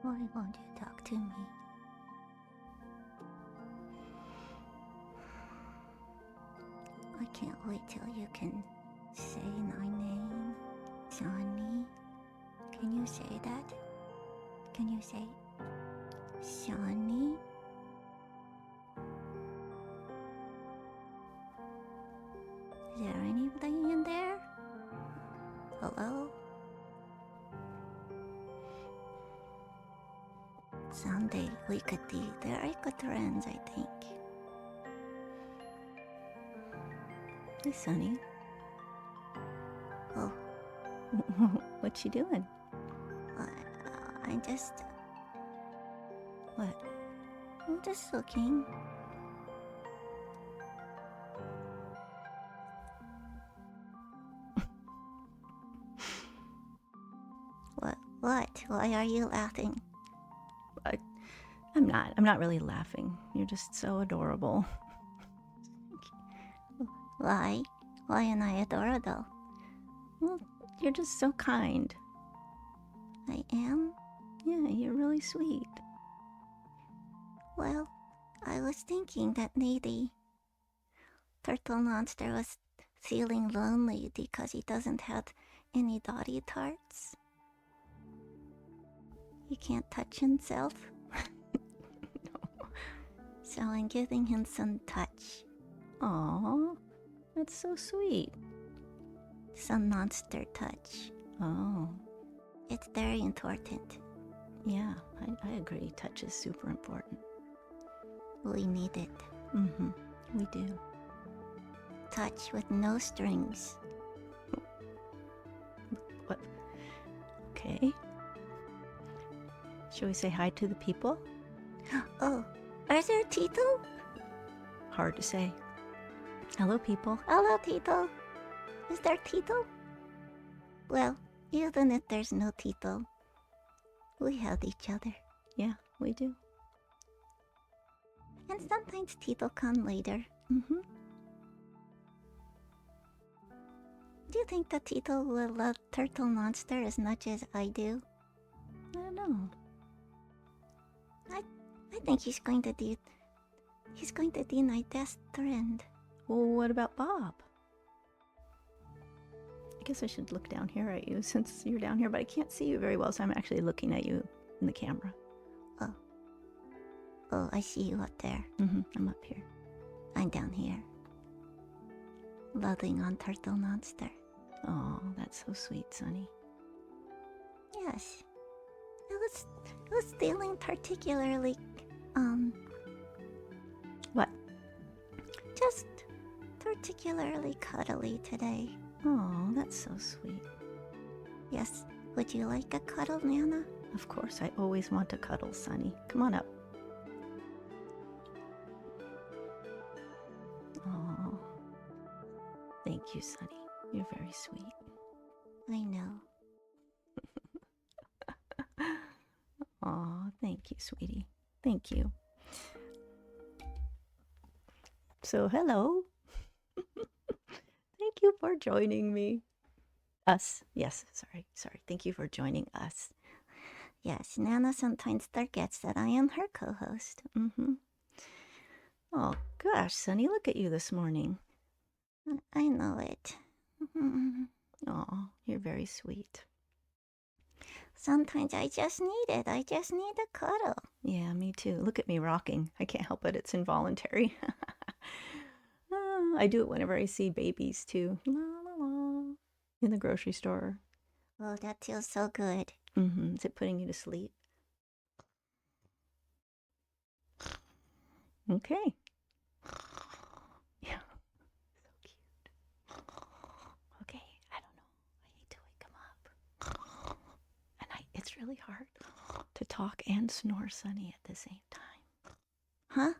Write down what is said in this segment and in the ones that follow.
Why won't you talk to me? I can't wait till you can say my name, Shawnee. Can you say that? Can you say Shawnee? Is there anybody in there? Hello? Someday we could be very good friends, I think. Hey, Sonny. Oh. What you doing? I'm just... What? I'm just looking. What? Why are you laughing? I'm not really laughing. You're just so adorable. Why? Why am I adorable? Well, you're just so kind. I am? Yeah, you're really sweet. Well, I was thinking that maybe Turtle Monster was feeling lonely because he doesn't have any body parts. He can't touch himself. No. So I'm giving him some touch. Aww, that's so sweet. Some monster touch. Oh. It's very important. Yeah, I agree. Touch is super important. We need it. Mm-hmm, we do. Touch with no strings. What? Okay. Shall we say hi to the people? Oh, are there Tito? Hard to say. Hello, people. Hello, Tito. Is there Tito? Well, even if there's no Tito, we have each other. Yeah, we do. And sometimes Tito come later. Mm-hmm. Do you think that Tito will love Turtle Monster as much as I do? I don't know. I think he's going to be my best friend. Well, what about Bob? I guess I should look down here at you since you're down here, but I can't see you very well, so I'm actually looking at you in the camera. Oh, I see you up there. Mm-hmm, I'm up here. I'm down here. Loving on Turtle Monster. Oh, that's so sweet, Sonny. Yes. I was feeling particularly, What? Just particularly cuddly today. Oh, that's so sweet. Yes. Would you like a cuddle, Nana? Of course, I always want to cuddle, Sonny. Come on up. Oh, thank you, Sonny. You're very sweet. I know. Oh, thank you, sweetie. Thank you. So, hello. Thank you for joining me. Us. Yes, sorry. Thank you for joining us. Yes, Nana sometimes forgets that I am her co-host. Mm-hmm. Oh, gosh, Sonny, look at you this morning. I know it. Oh, you're very sweet. Sometimes I just need it. I just need a cuddle. Yeah, me too. Look at me rocking. I can't help it. It's involuntary. I do it whenever I see babies too. La, la, la, in the grocery store. Oh, that feels so good. Mm-hmm. Is it putting you to sleep? Okay. Yeah. So cute. Okay, I don't know. I need to wake him up. And it's really hard to talk and snore, Sonny, at the same time. Huh?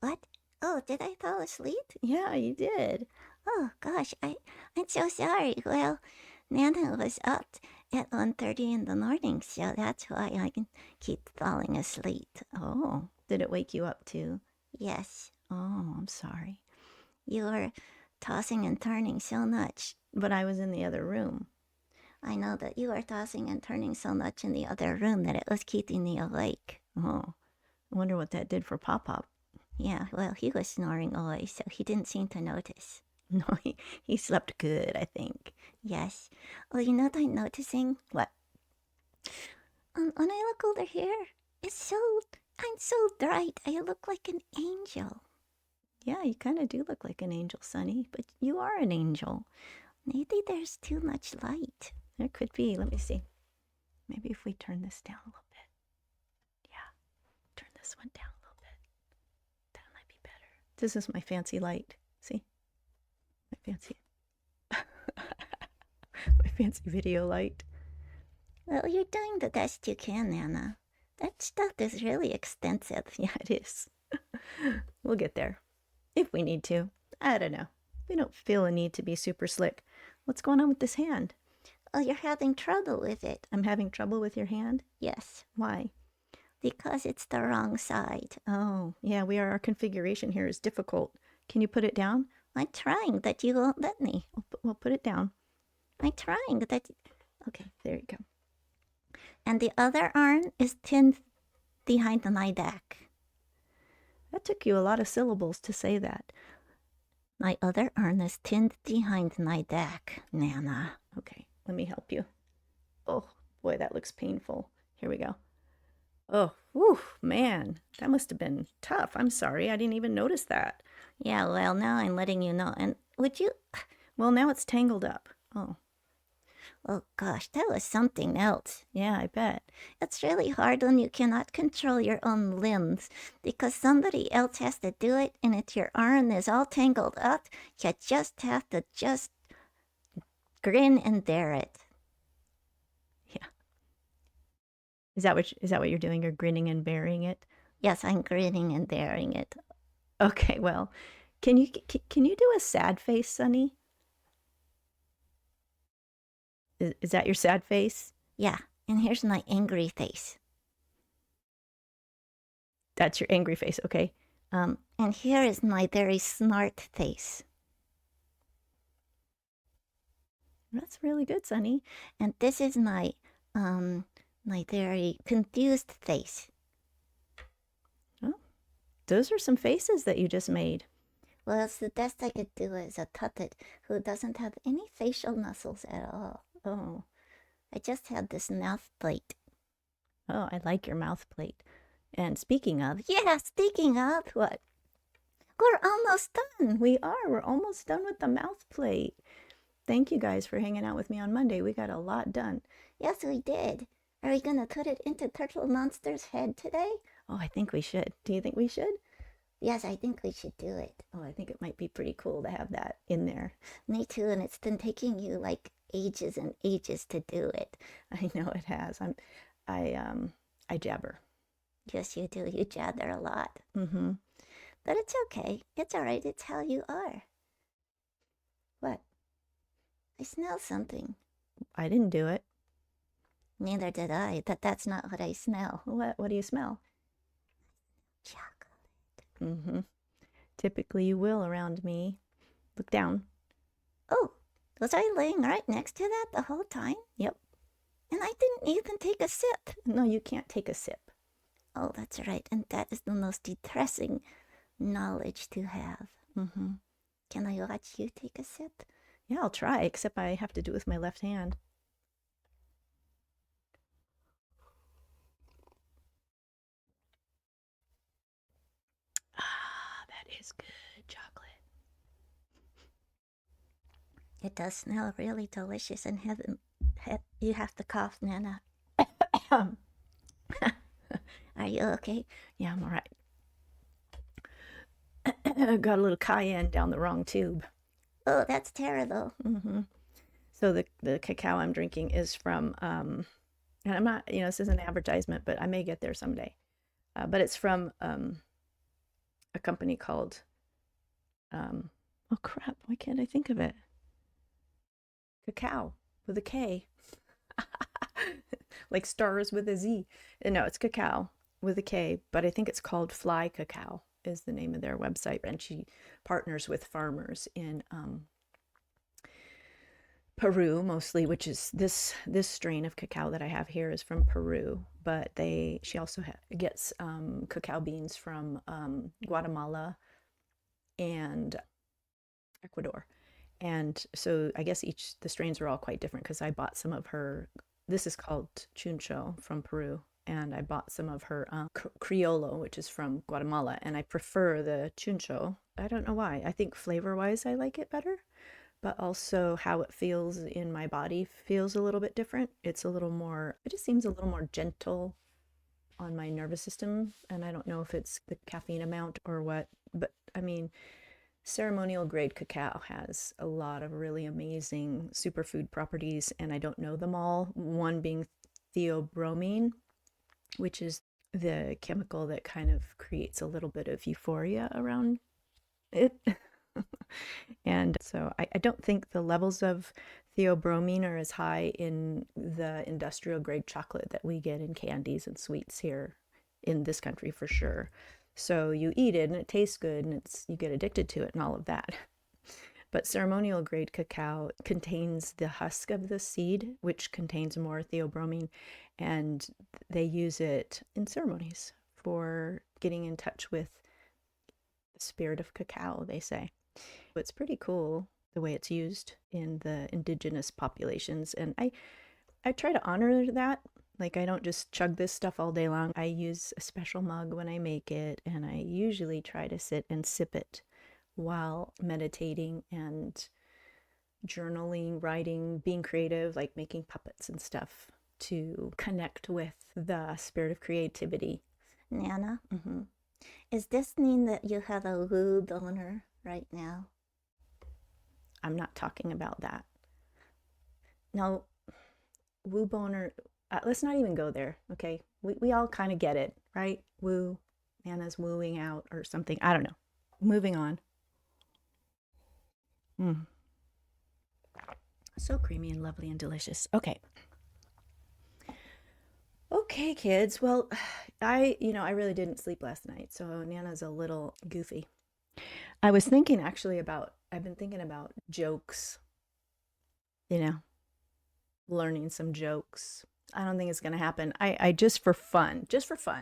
What? Oh, did I fall asleep? Yeah, you did. Oh, gosh, I'm so sorry. Well, Nana was up at 1:30 in the morning, so that's why I can keep falling asleep. Oh, did it wake you up too? Yes. Oh, I'm sorry. You were tossing and turning so much. But I was in the other room. I know that you were tossing and turning so much in the other room that it was keeping me awake. Oh, I wonder what that did for Pop-Pop. Yeah, well, he was snoring away, so he didn't seem to notice. No, he slept good, I think. Yes. Well, you know what I'm noticing? What? When I look over here, I'm so bright. I look like an angel. Yeah, you kind of do look like an angel, Sonny, but you are an angel. Maybe there's too much light. There could be. Let me see. Maybe if we turn this down a little bit. Yeah, turn this one down a little bit. That might be better. This is my fancy light. See? My fancy... my fancy video light. Well, you're doing the best you can, Nana. That stuff is really extensive. Yeah, it is. We'll get there. If we need to. I don't know. We don't feel a need to be super slick. What's going on with this hand? Oh, you're having trouble with it. I'm having trouble with your hand? Yes. Why? Because it's the wrong side. Oh, yeah, our configuration here is difficult. Can you put it down? I'm trying, but you won't let me. Well, put it down. I'm trying, but... Okay, there you go. And the other arm is pinned behind my back. That took you a lot of syllables to say that. My other arm is pinned behind my back, Nana. Okay, let me help you. Oh, boy, that looks painful. Here we go. Oh, whew, man, that must have been tough. I'm sorry, I didn't even notice that. Yeah, well, now I'm letting you know. And would you... Well, now it's tangled up. Oh. Oh, gosh, that was something else. Yeah, I bet. It's really hard when you cannot control your own limbs because somebody else has to do it, and if your arm is all tangled up, you just have to just grin and bear it. Yeah. Is that what you're doing? You're grinning and bearing it? Yes, I'm grinning and bearing it. Okay, well, can you do a sad face, Sonny? Is that your sad face? Yeah, and here's my angry face. That's your angry face, okay. And here is my very smart face. That's really good, Sonny. And this is my very confused face. Oh, those are some faces that you just made. Well, it's the best I could do as a puppet who doesn't have any facial muscles at all. Oh. I just had this mouth plate. Oh, I like your mouth plate. And speaking of... Yeah, speaking of... What? We're almost done. We are. We're almost done with the mouth plate. Thank you guys for hanging out with me on Monday. We got a lot done. Yes, we did. Are we going to put it into Turtle Monster's head today? Oh, I think we should. Do you think we should? Yes, I think we should do it. Oh, I think it might be pretty cool to have that in there. Me too, and it's been taking you like ages and ages to do it. I know it has. I jabber. Yes, you do. You jabber a lot. Mm-hmm. But it's okay. It's all right. It's how you are. What? I smell something. I didn't do it. Neither did I, but that's not what I smell. What do you smell? Chocolate. Mm-hmm. Typically you will around me. Look down. Oh, was I laying right next to that the whole time? Yep. And I didn't even take a sip. No, you can't take a sip. Oh, that's right. And that is the most depressing knowledge to have. Mm-hmm. Can I watch you take a sip? Yeah, I'll try, except I have to do it with my left hand. Ah, that is good chocolate. It does smell really delicious and you have to cough, Nana. Are you okay? Yeah, I'm all right. Got a little cayenne down the wrong tube. Oh, that's terrible. Mm-hmm. So the cacao I'm drinking is from, and I'm not, this is an advertisement, but I may get there someday. But it's from a company called, oh crap, why can't I think of it? Cacao with a K. Like stars with a Z. No, it's cacao with a K, but I think it's called Fly Cacao is the name of their website. And she partners with farmers in Peru mostly, which is this strain of cacao that I have here is from Peru, but she also gets cacao beans from Guatemala and Ecuador. And so I guess the strains are all quite different because I bought some of her. This is called Chuncho from Peru, and I bought some of her Criollo, which is from Guatemala, and I prefer the Chuncho. I don't know why. I think flavor-wise I like it better, but also how it feels in my body feels a little bit different. It just seems a little more gentle on my nervous system, and I don't know if it's the caffeine amount or what, but I mean, ceremonial grade cacao has a lot of really amazing superfood properties, and I don't know them all. One being theobromine, which is the chemical that kind of creates a little bit of euphoria around it. And so I don't think the levels of theobromine are as high in the industrial grade chocolate that we get in candies and sweets here in this country for sure. So you eat it and it tastes good and you get addicted to it and all of that. But ceremonial grade cacao contains the husk of the seed, which contains more theobromine, and they use it in ceremonies for getting in touch with the spirit of cacao, they say. It's pretty cool the way it's used in the indigenous populations, and I try to honor that. Like, I don't just chug this stuff all day long. I use a special mug when I make it, and I usually try to sit and sip it while meditating and journaling, writing, being creative, like making puppets and stuff to connect with the spirit of creativity. Nana, is this mean that you have a woo boner right now? I'm not talking about that. No, woo boner, let's not even go there, okay? We all kind of get it, right? Woo, Nana's wooing out or something. I don't know. Moving on. So creamy and lovely and delicious. Okay. Okay, kids. Well, I really didn't sleep last night, so Nana's a little goofy. I've been thinking about jokes, learning some jokes. I don't think it's going to happen. I just for fun,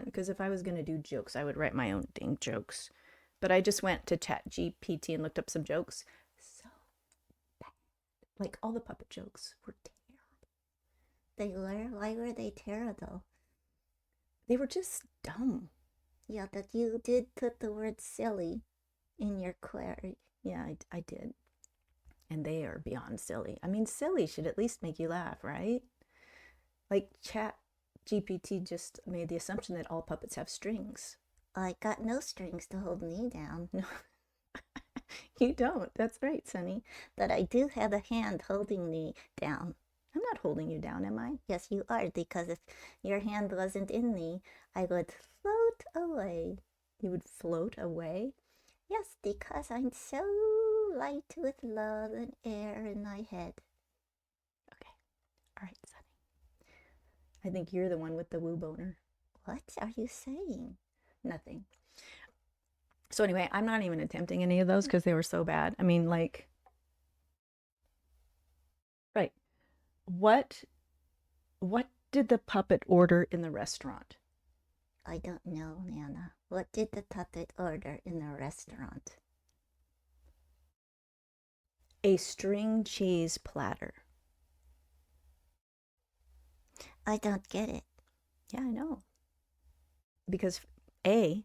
because if I was going to do jokes, I would write my own dang jokes. But I just went to ChatGPT and looked up some jokes. So bad. Like, all the puppet jokes were terrible. They were? Why were they terrible? They were just dumb. Yeah, but you did put the word silly in your query. Yeah, I did. And they are beyond silly. I mean, silly should at least make you laugh, right? Like, ChatGPT just made the assumption that all puppets have strings. I got no strings to hold me down. No, you don't. That's right, Sonny. But I do have a hand holding me down. I'm not holding you down, am I? Yes, you are, because if your hand wasn't in me, I would float away. You would float away? Yes, because I'm so light with love and air in my head. Okay. All right, Sonny. I think you're the one with the woo boner. What are you saying? Nothing. So anyway, I'm not even attempting any of those because they were so bad. I mean, like, right. What did the puppet order in the restaurant? I don't know, Nana. What did the puppet order in the restaurant? A string cheese platter. I don't get it. Yeah, I know. Because I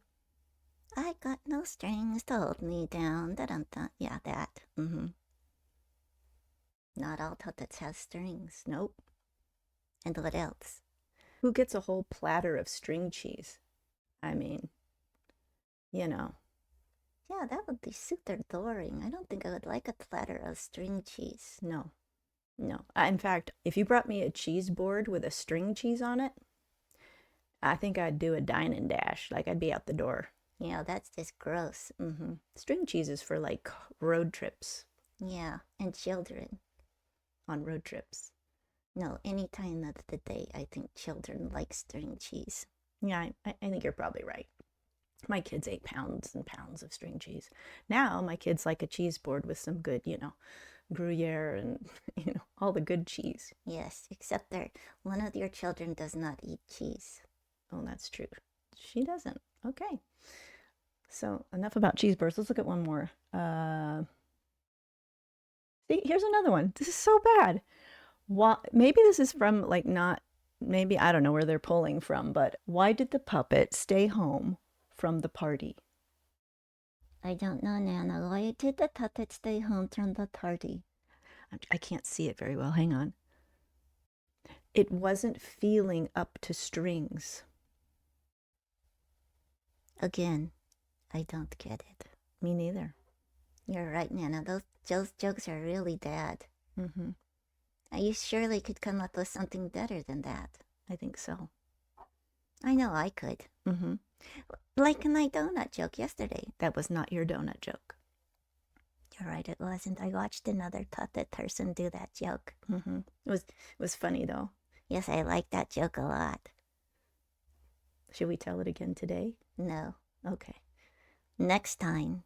got no strings to hold me down. Da-dum-dum. Yeah, that. Not all puppets have strings. Nope. And what else? Who gets a whole platter of string cheese? I mean, Yeah, that would be super boring. I don't think I would like a platter of string cheese. No. In fact, if you brought me a cheese board with a string cheese on it, I think I'd do a dine and dash. Like, I'd be out the door. Yeah, that's just gross. String cheese is for, like, road trips. Yeah, and children. On road trips. No, any time of the day, I think children like string cheese. Yeah, I think you're probably right. My kids ate pounds and pounds of string cheese. Now my kids like a cheese board with some good, Gruyere and, all the good cheese. Yes, except one of your children does not eat cheese. Oh, that's true. She doesn't. Okay. So enough about cheeseburgers. Let's look at one more. See, here's another one. This is so bad. Maybe this is from maybe I don't know where they're pulling from, but why did the puppet stay home from the party? I don't know, Nana. Why did the puppet stay home from the party? I can't see it very well. Hang on. It wasn't feeling up to strings. Again, I don't get it. Me neither. You're right, Nana. Those jokes are really bad. Mm-hmm. You surely could come up with something better than that. I think so. I know I could. Mm-hmm. Like my donut joke yesterday. That was not your donut joke. You're right, it wasn't. I watched another puppet person do that joke. Mm-hmm. It was funny, though. Yes, I like that joke a lot. Should we tell it again today? No. Okay. Next time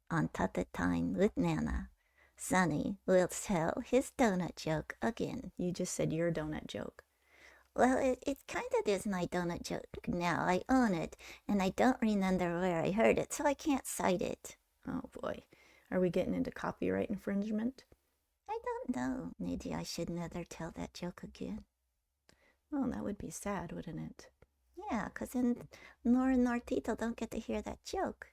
on Puppet Time with Nana, Sonny will tell his donut joke again. You just said your donut joke. Well, it kind of is my donut joke now. I own it, and I don't remember where I heard it, so I can't cite it. Oh, boy. Are we getting into copyright infringement? I don't know. Maybe I should never tell that joke again. Oh, that would be sad, wouldn't it? Yeah, because then Nora nor Tito don't get to hear that joke.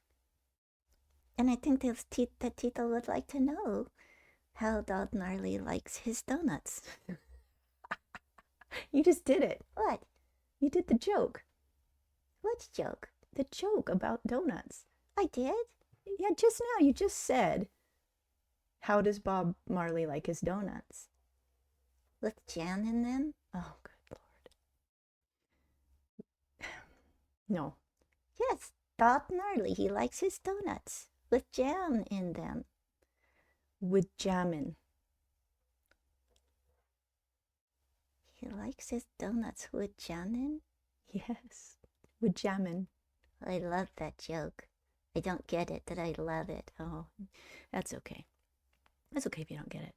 And I think that Tito would like to know how Dog Gnarly likes his donuts. You just did it. What? You did the joke. Which joke? The joke about donuts. I did? Yeah, just now. You just said, how does Bob Marley like his donuts? With jam in them? Oh, good Lord. No. Yes, Bob Marley, he likes his donuts with jam in them. With jammin'. He likes his donuts with jam in? Yes, with jammin'. I love that joke. I don't get it, but I love it. Oh, that's okay. That's okay if you don't get it.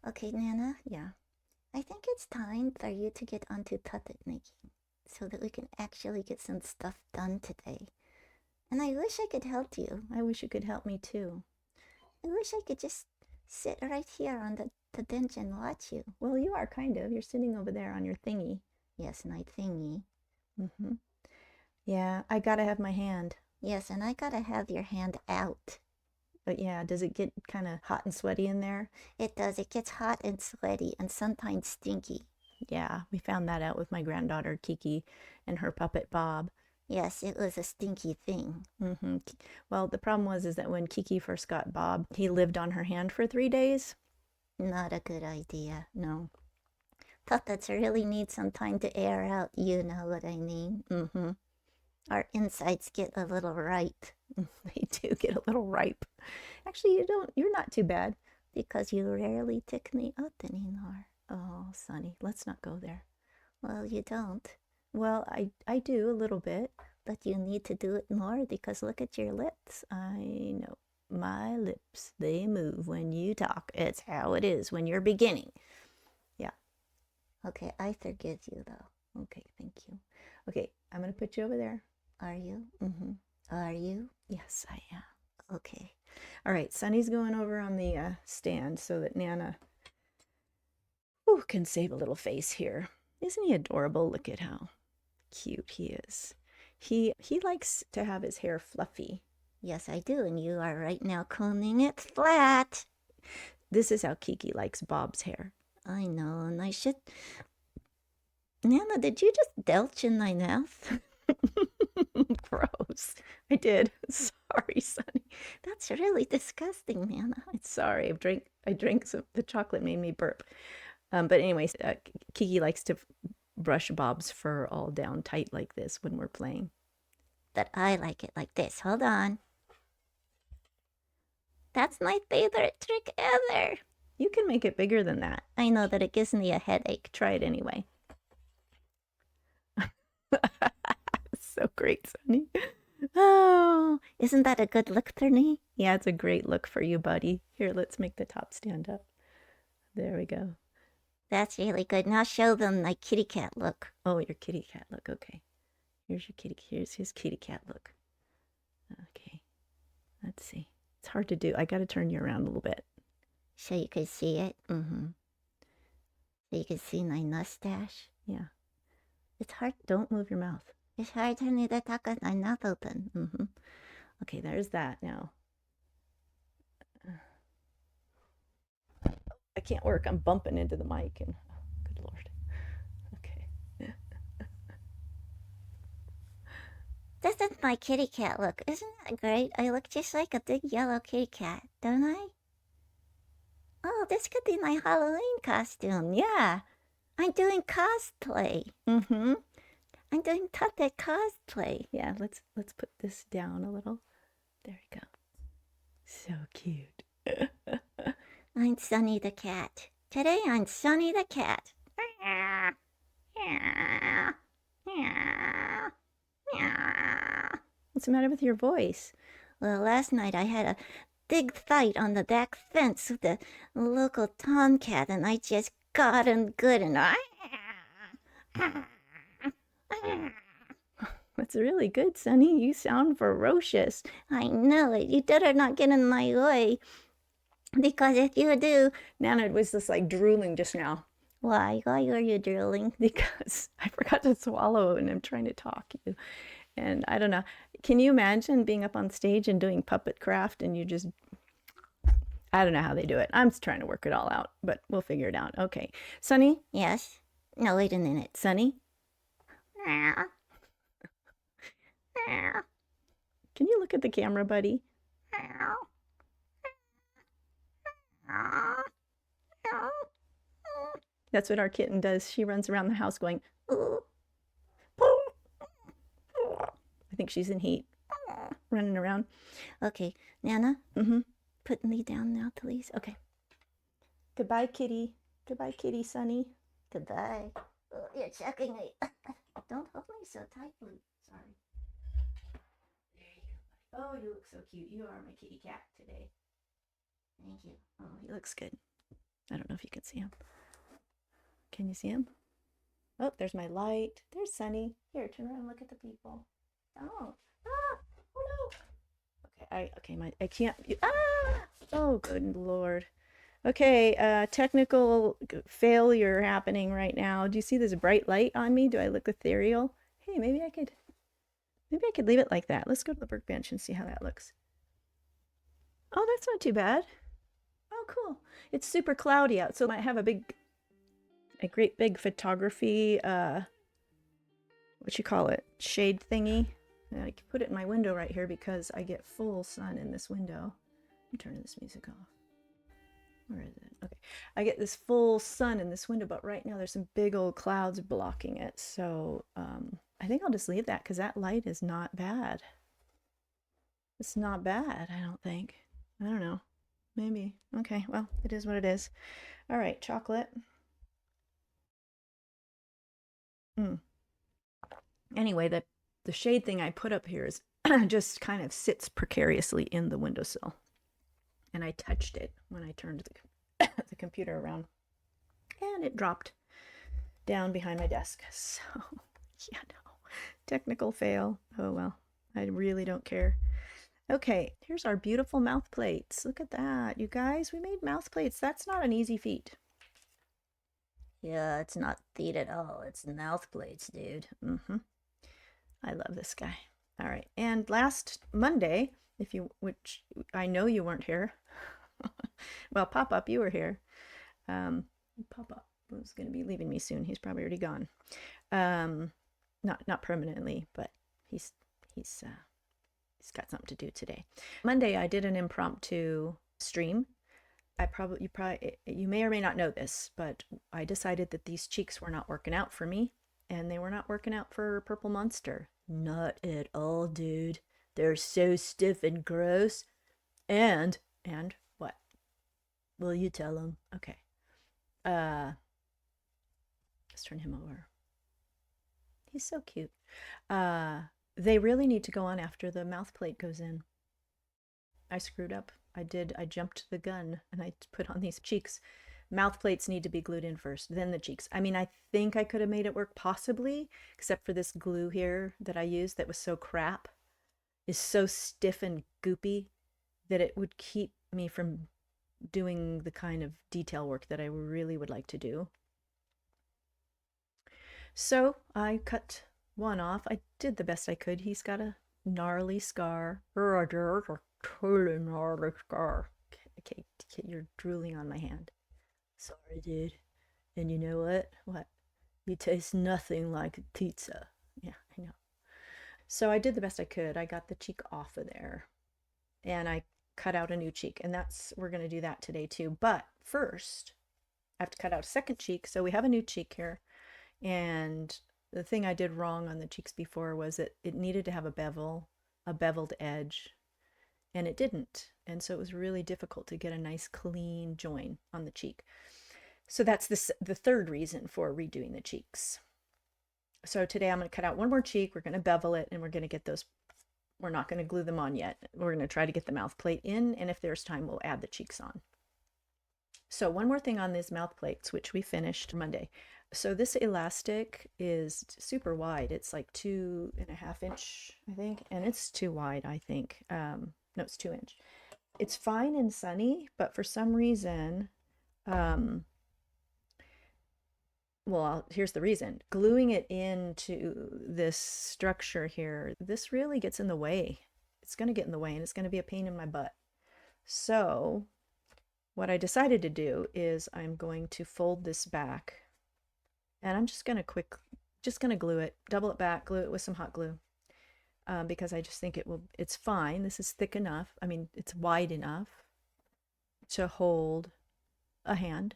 Okay, Nana, Yeah. I think it's time for you to get onto puppet making so that we can actually get some stuff done today. And I wish I could help you. I wish you could help me too. I wish I could just sit right here on the bench and watch you. Well, you are kind of. You're sitting over there on your thingy. Yes, my thingy. Mm-hmm. Yeah, I gotta have my hand. Yes, and I gotta have your hand out. But yeah, does it get kind of hot and sweaty in there? It does. It gets hot and sweaty and sometimes stinky. Yeah, we found that out with my granddaughter Kiki and her puppet Bob. Yes, it was a stinky thing. Mm-hmm. Well, the problem is that when Kiki first got Bob, he lived on her hand for 3 days. Not a good idea. No. Puppets really need some time to air out, you know what I mean. Mm-hmm. Our insides get a little ripe. They do get a little ripe. Actually, you're not too bad. Because you rarely pick me up anymore. Oh, Sonny, let's not go there. Well, you don't. Well, I do a little bit. But you need to do it more because look at your lips. I know. My lips, they move when you talk. It's how it is when you're beginning. Yeah. Okay, I forgive you though. Okay, thank you. Okay, I'm going to put you over there. Are you? Mm-hmm. Are you? Yes, I am. Okay. All right, Sonny's going over on the stand so that Nana can save a little face here. Isn't he adorable? Look at how cute he is. He likes to have his hair fluffy. Yes, I do, and you are right now combing it flat. This is how Kiki likes Bob's hair. I know, and I should... Nana, did you just belch in my mouth? Gross. I did. Sorry, Sonny. That's really disgusting, Nana. It's sorry. I drank some. The chocolate made me burp. But anyways, Kiki likes to brush Bob's fur all down tight like this when we're playing. But I like it like this. Hold on. That's my favorite trick ever. You can make it bigger than that. I know that it gives me a headache. Try it anyway. So great, Sonny. Oh, isn't that a good look for me? Yeah, it's a great look for you, buddy. Here, let's make the top stand up. There we go. That's really good. Now show them my kitty cat look. Oh, your kitty cat look. Okay. Here's your kitty. Here's his kitty cat look. Okay. Let's see. It's hard to do. I got to turn you around a little bit. So you can see it? Mm-hmm. So you can see my mustache? Yeah. It's hard. Don't move your mouth. It's hard for me to talk with my mouth open. Mm-hmm. Okay, there's that now. I can't work. I'm bumping into the mic and good Lord. Okay. This is my kitty cat look. Isn't that great? I look just like a big yellow kitty cat, don't I? Oh, this could be my Halloween costume. Yeah. I'm doing cosplay. Mm-hmm. I'm doing puppet cosplay. Yeah, let's put this down a little. There we go. So cute. I'm Sunny the cat. Today I'm Sunny the cat. What's the matter with your voice? Well, last night I had a big fight on the back fence with the local tomcat, and I just got him good and That's really good, Sunny. You sound ferocious. I know it. You better not get in my way. Because if you do... Nana was just like drooling just now. Why? Why are you drooling? Because I forgot to swallow and I'm trying to talk you. And I don't know. Can you imagine being up on stage and doing puppet craft and you just... I don't know how they do it. I'm trying to work it all out, but we'll figure it out. Okay. Sunny? Yes? No, wait a minute. Sunny? Can you look at the camera, buddy? That's what our kitten does. She runs around the house going, ooh. I think she's in heat. Running around. Okay, Nana? Mm-hmm. Put me down now, please. Okay. Goodbye, kitty. Goodbye, kitty, Sunny. Goodbye. Oh, you're checking me. Don't hold me so tightly. Sorry. There you go. Oh, you look so cute. You are my kitty cat today. Thank you. Oh, he looks good. I don't know if you can see him. Can you see him? Oh, there's my light. There's Sunny. Here, turn around and look at the people. Oh. Ah! Oh no. Okay, I can't. Ah! Oh, good Lord. Okay, technical failure happening right now. Do you see this bright light on me? Do I look ethereal? Hey, maybe I could leave it like that. Let's go to the workbench and see how that looks. Oh, that's not too bad. Oh, cool. It's super cloudy out, so I might have a great big photography, what you call it, shade thingy. And I can put it in my window right here because I get full sun in this window. I'm turning this music off. Where is it? Okay. I get this full sun in this window, but right now there's some big old clouds blocking it. So I think I'll just leave that because that light is not bad. It's not bad, I don't think. I don't know. Maybe. Okay, well, it is what it is. All right, chocolate. Anyway, the shade thing I put up here is just kind of sits precariously in the windowsill. And I touched it when I turned the computer around. And it dropped down behind my desk. So, yeah, no. Technical fail. Oh, well. I really don't care. Okay, here's our beautiful mouth plates. Look at that. You guys, we made mouth plates. That's not an easy feat. Yeah, it's not feet at all. It's mouth plates, dude. Mm-hmm. I love this guy. All right. And last Monday, which I know you weren't here. Well, Pop-Up, you were here. Pop-Up was going to be leaving me soon. He's probably already gone. Not permanently, but he's got something to do today. Monday, I did an impromptu stream. You may or may not know this, but I decided that these cheeks were not working out for me, and they were not working out for Purple Monster. Not at all, dude. They're so stiff and gross. And what? Will you tell him? Okay. Let's turn him over. He's so cute. They really need to go on after the mouth plate goes in. I screwed up. I jumped the gun and I put on these cheeks. Mouth plates need to be glued in first, then the cheeks. I mean, I think I could have made it work possibly, except for this glue here that I used that was so crap, is so stiff and goopy that it would keep me from doing the kind of detail work that I really would like to do. So I cut one off. I did the best I could. He's got a gnarly scar. A totally gnarly scar. Okay, you're drooling on my hand. Sorry, dude. And you know what? What? You taste nothing like pizza. Yeah, I know. So I did the best I could. I got the cheek off of there. And I cut out a new cheek. And we're going to do that today too. But first, I have to cut out a second cheek. So we have a new cheek here. And the thing I did wrong on the cheeks before was that it needed to have a beveled edge. And it didn't. And so it was really difficult to get a nice clean join on the cheek. So that's the third reason for redoing the cheeks. So today I'm going to cut out one more cheek. We're going to bevel it and we're going to get those. We're not going to glue them on yet. We're going to try to get the mouth plate in. And if there's time, we'll add the cheeks on. So one more thing on these mouth plates, which we finished Monday. So this elastic is super wide. It's like 2.5 inch, I think. And it's too wide, I think. No, it's 2 inch. It's fine and sunny, but for some reason, well, here's the reason. Gluing it into this structure here, this really gets in the way. It's going to get in the way and it's going to be a pain in my butt. So what I decided to do is I'm going to fold this back and I'm just going to glue it, double it back, glue it with some hot glue. Because I just think it's fine. This is thick enough. I mean, it's wide enough to hold a hand.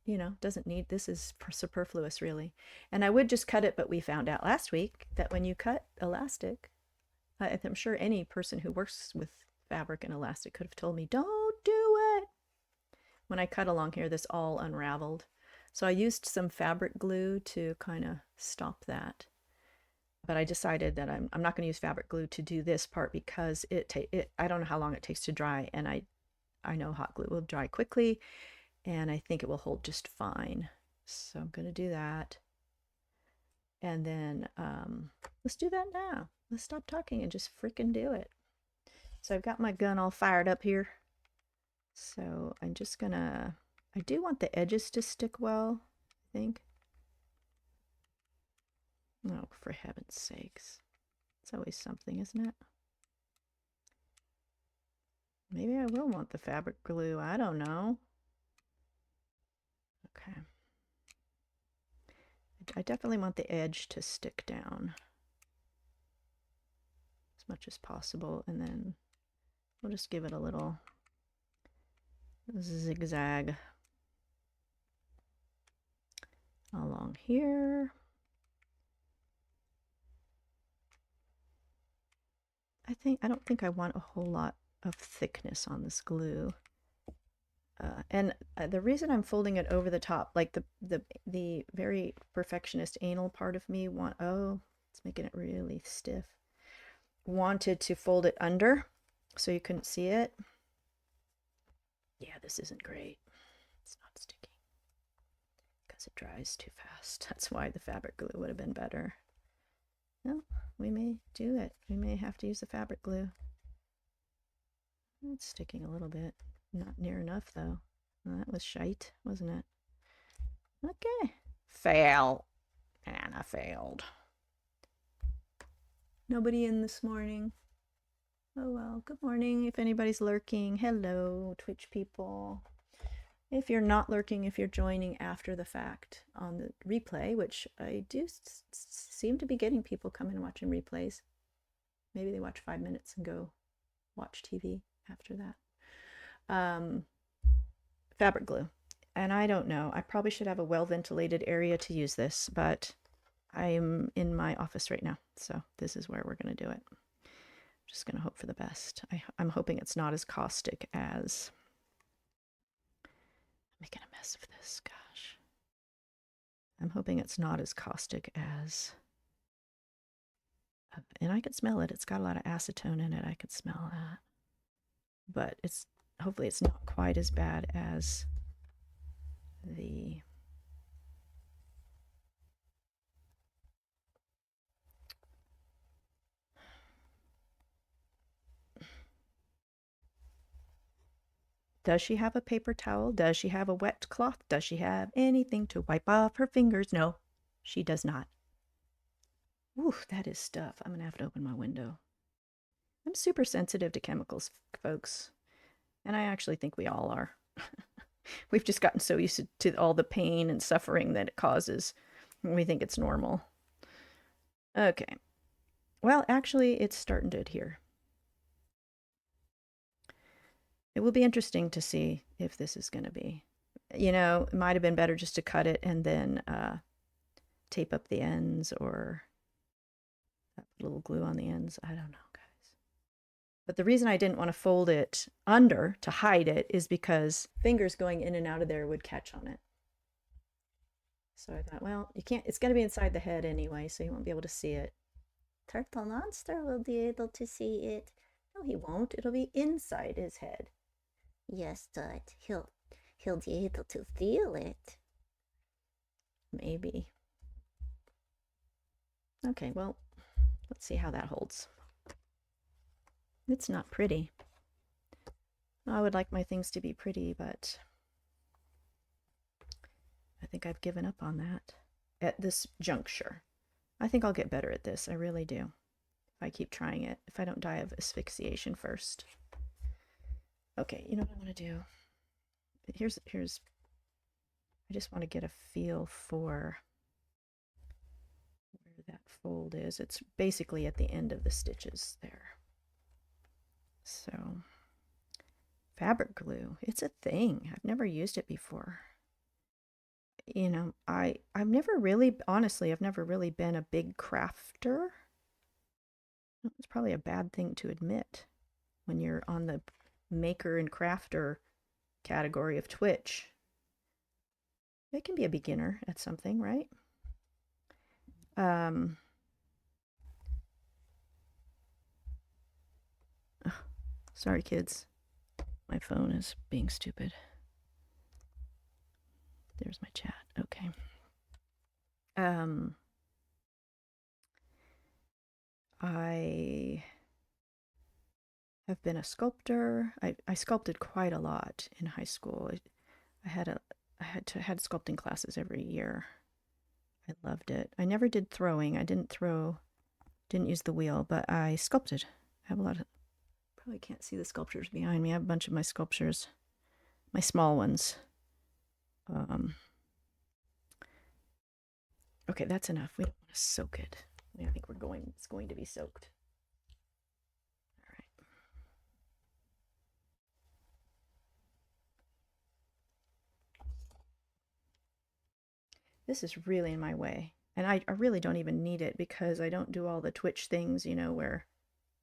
You know, doesn't need, this is superfluous really. And I would just cut it, but we found out last week that when you cut elastic, I'm sure any person who works with fabric and elastic could have told me, don't do it. When I cut along here, this all unraveled. So I used some fabric glue to kind of stop that. But I decided that I'm not going to use fabric glue to do this part because I don't know how long it takes to dry, and I know hot glue will dry quickly, and I think it will hold just fine. So I'm going to do that. And then let's do that now. Let's stop talking and just freaking do it. So I've got my gun all fired up here. So I'm just going to, I do want the edges to stick well, I think. Oh, for heaven's sakes. It's always something, isn't it? Maybe I will want the fabric glue. I don't know. Okay. I definitely want the edge to stick down as much as possible. And then we'll just give it a little zigzag along here. I don't think I want a whole lot of thickness on this glue. And the reason I'm folding it over the top, like the very perfectionist anal part of me it's making it really stiff. Wanted to fold it under so you couldn't see it. Yeah, this isn't great. It's not sticking because it dries too fast. That's why the fabric glue would have been better. Well, we may do it. We may have to use the fabric glue. It's sticking a little bit. Not near enough, though. Well, that was shite, wasn't it? Okay. Fail. Anna failed. Nobody in this morning. Oh, well. Good morning. If anybody's lurking. Hello, Twitch people. If you're not lurking, if you're joining after the fact on the replay, which I do seem to be getting people coming and watching replays. Maybe they watch 5 minutes and go watch TV after that. Fabric glue. And I don't know. I probably should have a well-ventilated area to use this, but I'm in my office right now. So this is where we're going to do it. Just going to hope for the best. I'm hoping it's not as caustic as... I'm making a mess of this, gosh. I'm hoping it's not as caustic as... And I can smell it. It's got a lot of acetone in it. I can smell that. but hopefully it's not quite as bad as the Does she have a paper towel? Does she have a wet cloth? Does she have anything to wipe off her fingers? No, she does not. Ooh, that is stuff. I'm going to have to open my window. I'm super sensitive to chemicals, folks. And I actually think we all are. We've just gotten so used to all the pain and suffering that it causes. We think it's normal. Okay. Well, actually, it's starting to adhere. It will be interesting to see if this is going to be. It might have been better just to cut it and then tape up the ends or put a little glue on the ends. I don't know, guys. But the reason I didn't want to fold it under to hide it is because fingers going in and out of there would catch on it. So I thought, well, you can't, it's going to be inside the head anyway, so you won't be able to see it. Turtle Monster will be able to see it. No, he won't. It'll be inside his head. Yes, but he'll be able to feel it. Maybe. Okay, well, let's see how that holds. It's not pretty. I would like my things to be pretty, but I think I've given up on that at this juncture. I think I'll get better at this. I really do. If I keep trying it, if I don't die of asphyxiation first. Okay, you know what I want to do? Here's I just want to get a feel for where that fold is. It's basically at the end of the stitches there. So, fabric glue, it's a thing. I've never used it before. I've never really, honestly, I've never really been a big crafter. It's probably a bad thing to admit when you're on the maker and crafter category of Twitch. It can be a beginner at something, right? Sorry, kids. My phone is being stupid. There's my chat. Okay. I have been a sculptor. I sculpted quite a lot in high school. I had sculpting classes every year. I loved it. I never did throwing. I didn't use the wheel, but I sculpted. I have a lot of, probably can't see the sculptures behind me. I have a bunch of my sculptures, my small ones. Okay, that's enough. We don't want to soak it. I think it's going to be soaked. All right. This is really in my way. And I really don't even need it because I don't do all the Twitch things, where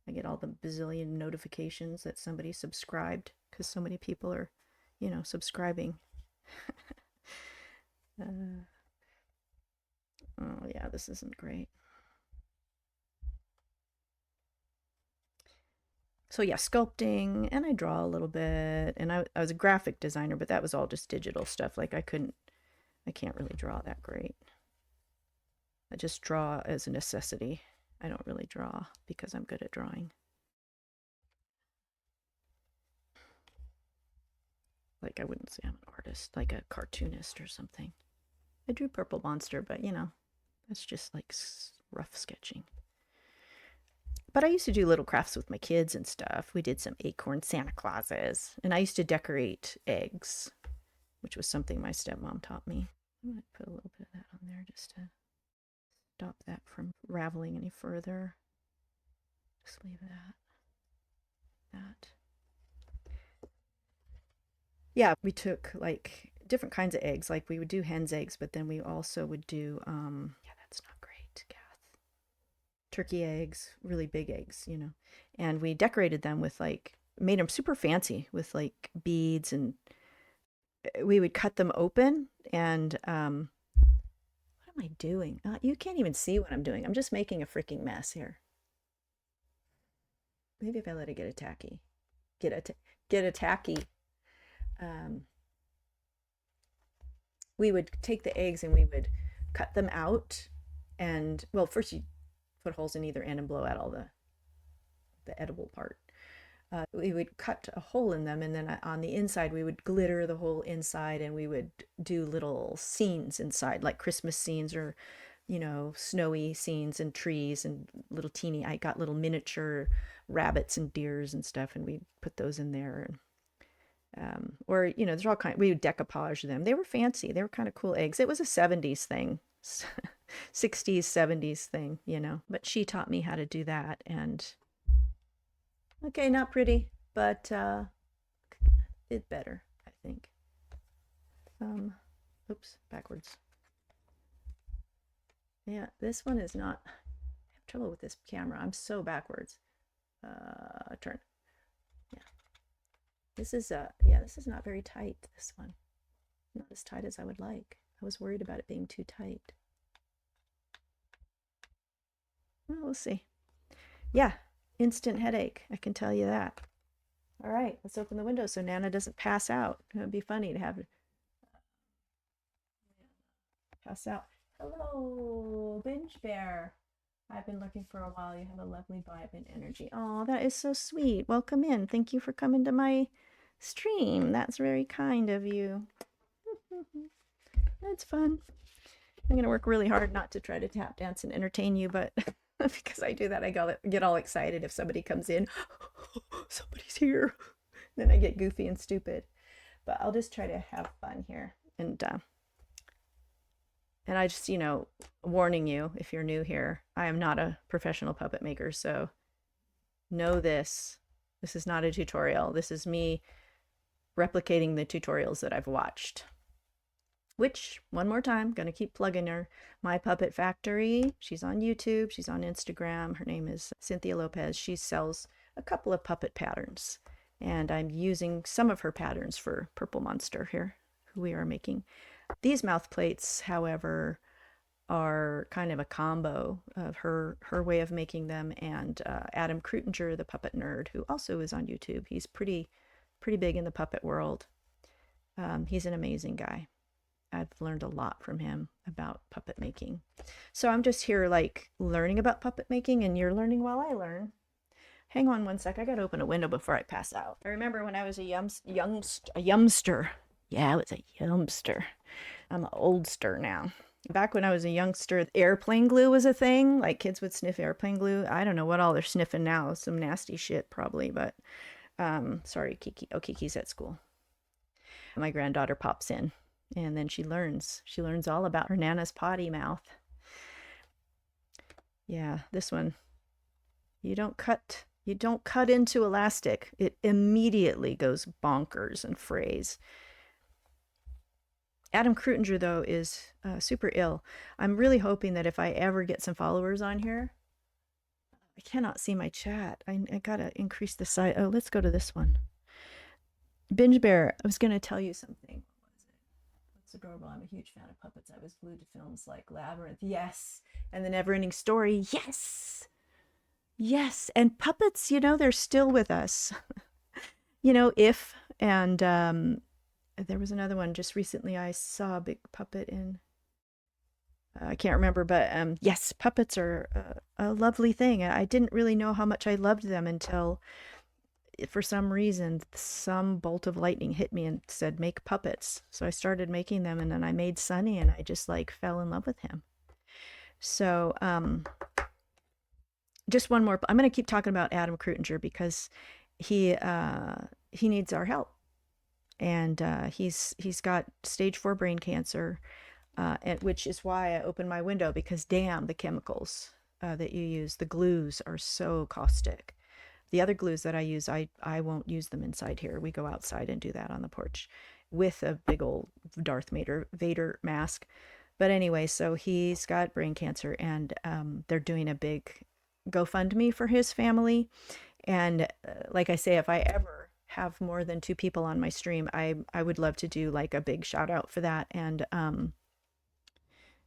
I get all the bazillion notifications that somebody subscribed because so many people are, subscribing. Oh, yeah, this isn't great. So yeah, sculpting, and I draw a little bit, and I was a graphic designer, but that was all just digital stuff. Like I can't really draw that great. I just draw as a necessity. I don't really draw because I'm good at drawing. Like I wouldn't say I'm an artist, like a cartoonist or something. I drew Purple Monster, but that's just like rough sketching. But I used to do little crafts with my kids and stuff. We did some acorn Santa Clauses, and I used to decorate eggs, which was something my stepmom taught me. I'm going to put a little bit of that on there just to stop that from raveling any further. Just leave that. Yeah, we took like different kinds of eggs. Like we would do hen's eggs, but then we also would do, yeah, that's not great, Kath. Turkey eggs, really big eggs, and we decorated them with made them super fancy with like beads, and we would cut them open and, what am I doing? You can't even see what I'm doing. I'm just making a freaking mess here. Maybe if I let it get a tacky. get a tacky. We would take the eggs and we would cut them out, and well, first you put holes in either end and blow out all the edible part. We would cut a hole in them, and then on the inside we would glitter the whole inside, and we would do little scenes inside, like Christmas scenes or snowy scenes and trees and little teeny. I got little miniature rabbits and deers and stuff, and we put those in there. Or there's all kind. We would decoupage them. They were fancy. They were kind of cool eggs. It was a 70s thing, 60s, 70s thing, But she taught me how to do that, and okay, not pretty, but it better, I think. Oops, backwards. Yeah, this one is not. I have trouble with this camera. I'm so backwards. Turn. Yeah. This is not very tight, this one. Not as tight as I would like. I was worried about it being too tight. Well, we'll see. Yeah, instant headache, I can tell you that. All right, let's open the window so Nana doesn't pass out. It would be funny to have pass out. Hello, Binge Bear. I've been looking for a while. You have a lovely vibe and energy. Oh, that is so sweet. Welcome in. Thank you for coming to my stream. That's very kind of you. It's fun. I'm going to work really hard not to try to tap dance and entertain you, but because I do that, I get all excited if somebody comes in. Somebody's here. Then I get goofy and stupid. But I'll just try to have fun here. And I just, warning you, if you're new here, I am not a professional puppet maker, so know this. This is not a tutorial. This is me replicating the tutorials that I've watched. Which, one more time, going to keep plugging her. My Puppet Factory. She's on YouTube. She's on Instagram. Her name is Cynthia Lopez. She sells a couple of puppet patterns. And I'm using some of her patterns for Purple Monster here, who we are making. These mouth plates, however, are kind of a combo of her way of making them and Adam Krutinger, the puppet nerd, who also is on YouTube. He's pretty big in the puppet world. He's an amazing guy. I've learned a lot from him about puppet making. So I'm just here like learning about puppet making, and you're learning while I learn. Hang on one sec. I got to open a window before I pass out. I remember when I was a youngster. Yeah, I was a youngster. I'm an oldster now. Back when I was a youngster, airplane glue was a thing. Like kids would sniff airplane glue. I don't know what all they're sniffing now. Some nasty shit probably, but sorry, Kiki. Oh, Kiki's at school. My granddaughter pops in, and then she learns all about her Nana's potty mouth. Yeah, this one. You don't cut into elastic. It immediately goes bonkers and frays. Adam Krutinger, though, is super ill. I'm really hoping that if I ever get some followers on here, I cannot see my chat. I gotta increase the size. Oh, let's go to this one. Binge Bear, I was gonna tell you something. What's adorable? I'm a huge fan of puppets. I was glued to films like Labyrinth, yes, and The Neverending Story, yes, yes. And puppets, they're still with us. If and there was another one just recently. I saw a big puppet in. I can't remember, but yes, puppets are a lovely thing. I didn't really know how much I loved them until, for some reason, some bolt of lightning hit me and said, make puppets. So I started making them, and then I made Sunny, and I just fell in love with him. So just one more. I'm going to keep talking about Adam Krutinger because he needs our help. And he's got stage 4 brain cancer, which is why I opened my window, because damn, the chemicals that you use, the glues are so caustic. The other glues that I use, I won't use them inside here. We go outside and do that on the porch with a big old Darth Vader mask. But anyway, so he's got brain cancer, and they're doing a big GoFundMe for his family. And like I say, if I ever have more than 2 people on my stream, I would love to do a big shout out for that, and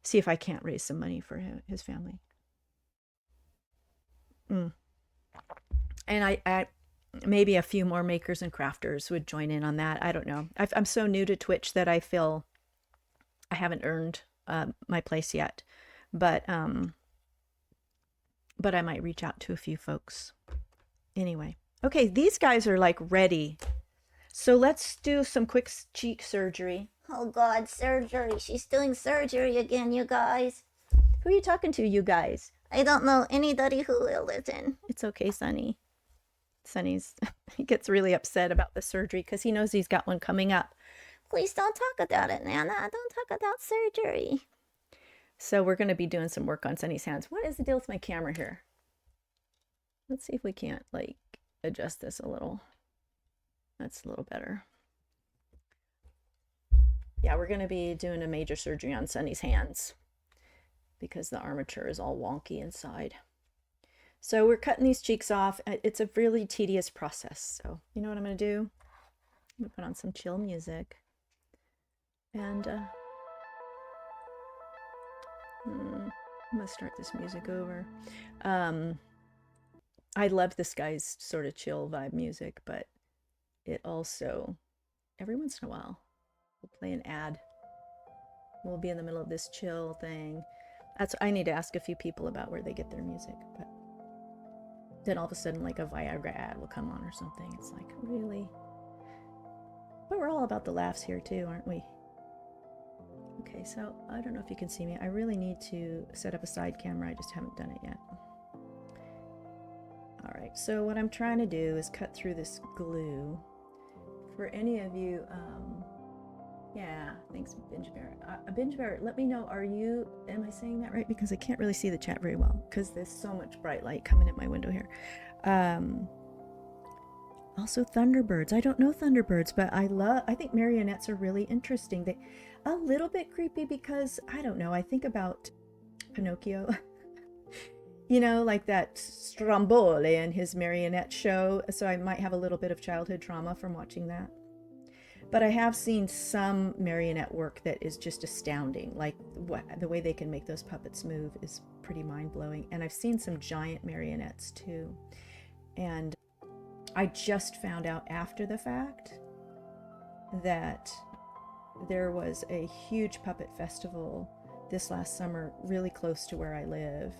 see if I can't raise some money for his family. And maybe a few more makers and crafters would join in on that. I don't know. I'm so new to Twitch that I feel I haven't earned my place yet, but I might reach out to a few folks. Anyway, okay, these guys are like ready. So let's do some quick cheek surgery. Oh God, surgery. She's doing surgery again, you guys. Who are you talking to, you guys? I don't know anybody who will listen. It's okay, Sonny. Sonny's, he gets really upset about the surgery because he knows he's got one coming up. Please don't talk about it, Nana. Don't talk about surgery. So we're going to be doing some work on Sonny's hands. What is the deal with my camera here? Let's see if we can't like adjust this a little. That's a little better. Yeah, we're going to be doing a major surgery on Sonny's hands because the armature is all wonky inside. So we're cutting these cheeks off. It's a really tedious process. So you know what I'm going to do? I'm going to put on some chill music. And I'm going to start this music over. I love this guy's sort of chill vibe music, but it also, every once in a while, we'll play an ad. We'll be in the middle of this chill thing. I need to ask a few people about where they get their music, but then all of a sudden like a Viagra ad will come on or something. It's like, really? But we're all about the laughs here too, aren't we? Okay, so I don't know if you can see me. I really need to set up a side camera. I just haven't done it yet. All right, so what I'm trying to do is cut through this glue. For any of you, yeah, thanks, Binge Barrett. Binge Barrett, let me know, am I saying that right? Because I can't really see the chat very well because there's so much bright light coming in my window here. Also Thunderbirds. I don't know Thunderbirds, but I think marionettes are really interesting. They a little bit creepy because, I don't know, I think about Pinocchio. You know, like that Stromboli and his marionette show. So I might have a little bit of childhood trauma from watching that. But I have seen some marionette work that is just astounding. Like the way they can make those puppets move is pretty mind-blowing. And I've seen some giant marionettes too. And I just found out after the fact that there was a huge puppet festival this last summer really close to where I live,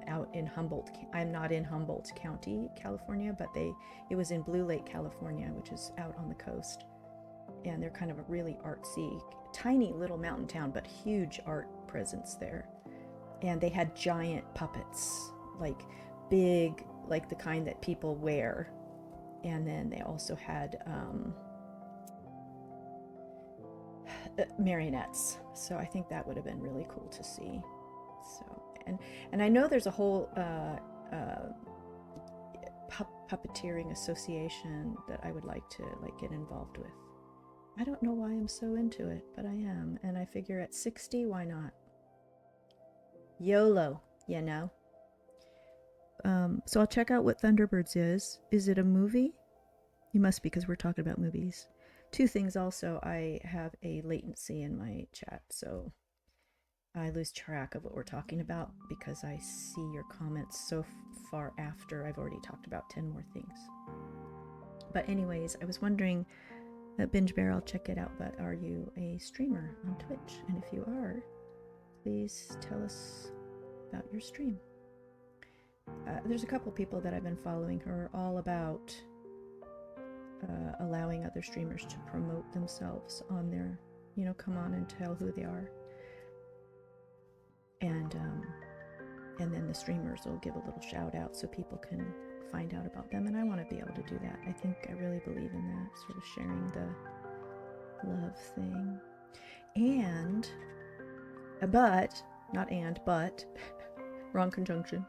out in Humboldt. I'm not in Humboldt County, California, but it was in Blue Lake, California, which is out on the coast. And they're kind of a really artsy, tiny little mountain town, but huge art presence there. And they had giant puppets, like big, like the kind that people wear. And then they also had marionettes. So I think that would have been really cool to see. So, and I know there's a whole puppeteering association that I would like to get involved with. I don't know why I'm so into it, but I am. And I figure at 60, why not? YOLO, you know? So I'll check out what Thunderbirds is. Is it a movie? You must be, because we're talking about movies. Two things also, I have a latency in my chat, so I lose track of what we're talking about because I see your comments so far after I've already talked about 10 more things. But anyways, I was wondering, Binge Bear, I'll check it out, but are you a streamer on Twitch? And if you are, please tell us about your stream. There's a couple people that I've been following who are all about allowing other streamers to promote themselves on their, come on and tell who they are. And then the streamers will give a little shout out so people can find out about them. And I want to be able to do that. I think I really believe in that, sort of sharing the love thing. But, wrong conjunction.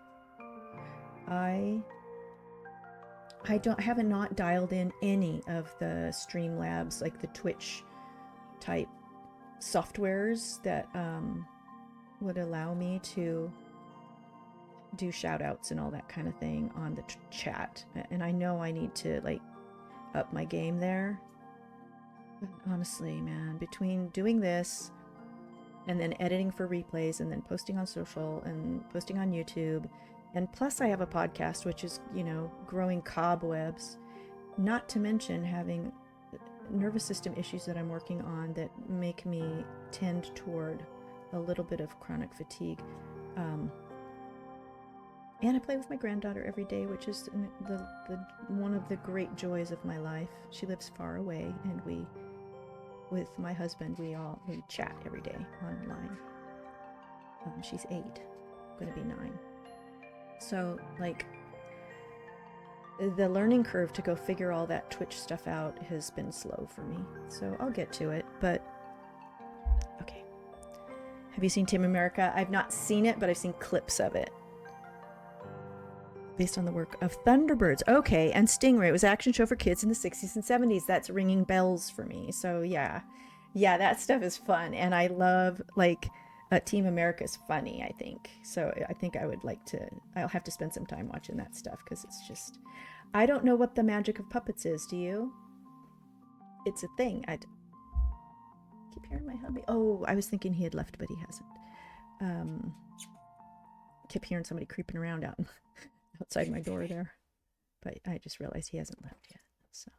I haven't not dialed in any of the Streamlabs, like the Twitch type softwares that would allow me to do shout outs and all that kind of thing on the chat. And I know I need to up my game there. But honestly, man, between doing this and then editing for replays and then posting on social and posting on YouTube, and plus I have a podcast, which is, growing cobwebs. not to mention having nervous system issues that I'm working on that make me tend toward a little bit of chronic fatigue. And I play with my granddaughter every day, which is the one of the great joys of my life. She lives far away, and with my husband, we chat every day online. She's 8, going to be 9. So, like, the learning curve to go figure all that Twitch stuff out has been slow for me. So I'll get to it, but okay. Have you seen Team America? I've not seen it, but I've seen clips of it. Based on the work of Thunderbirds. Okay, and Stingray. It was an action show for kids in the 60s and 70s. That's ringing bells for me. So yeah, that stuff is fun. And I love, like, Team America is funny, I think. So I think I would like to, I'll have to spend some time watching that stuff because it's just, I don't know what the magic of puppets is. Do you? It's a thing. I keep hearing my hubby. Oh, I was thinking he had left, but he hasn't. Kept hearing somebody creeping around outside my door there, but I just realized he hasn't left yet. So,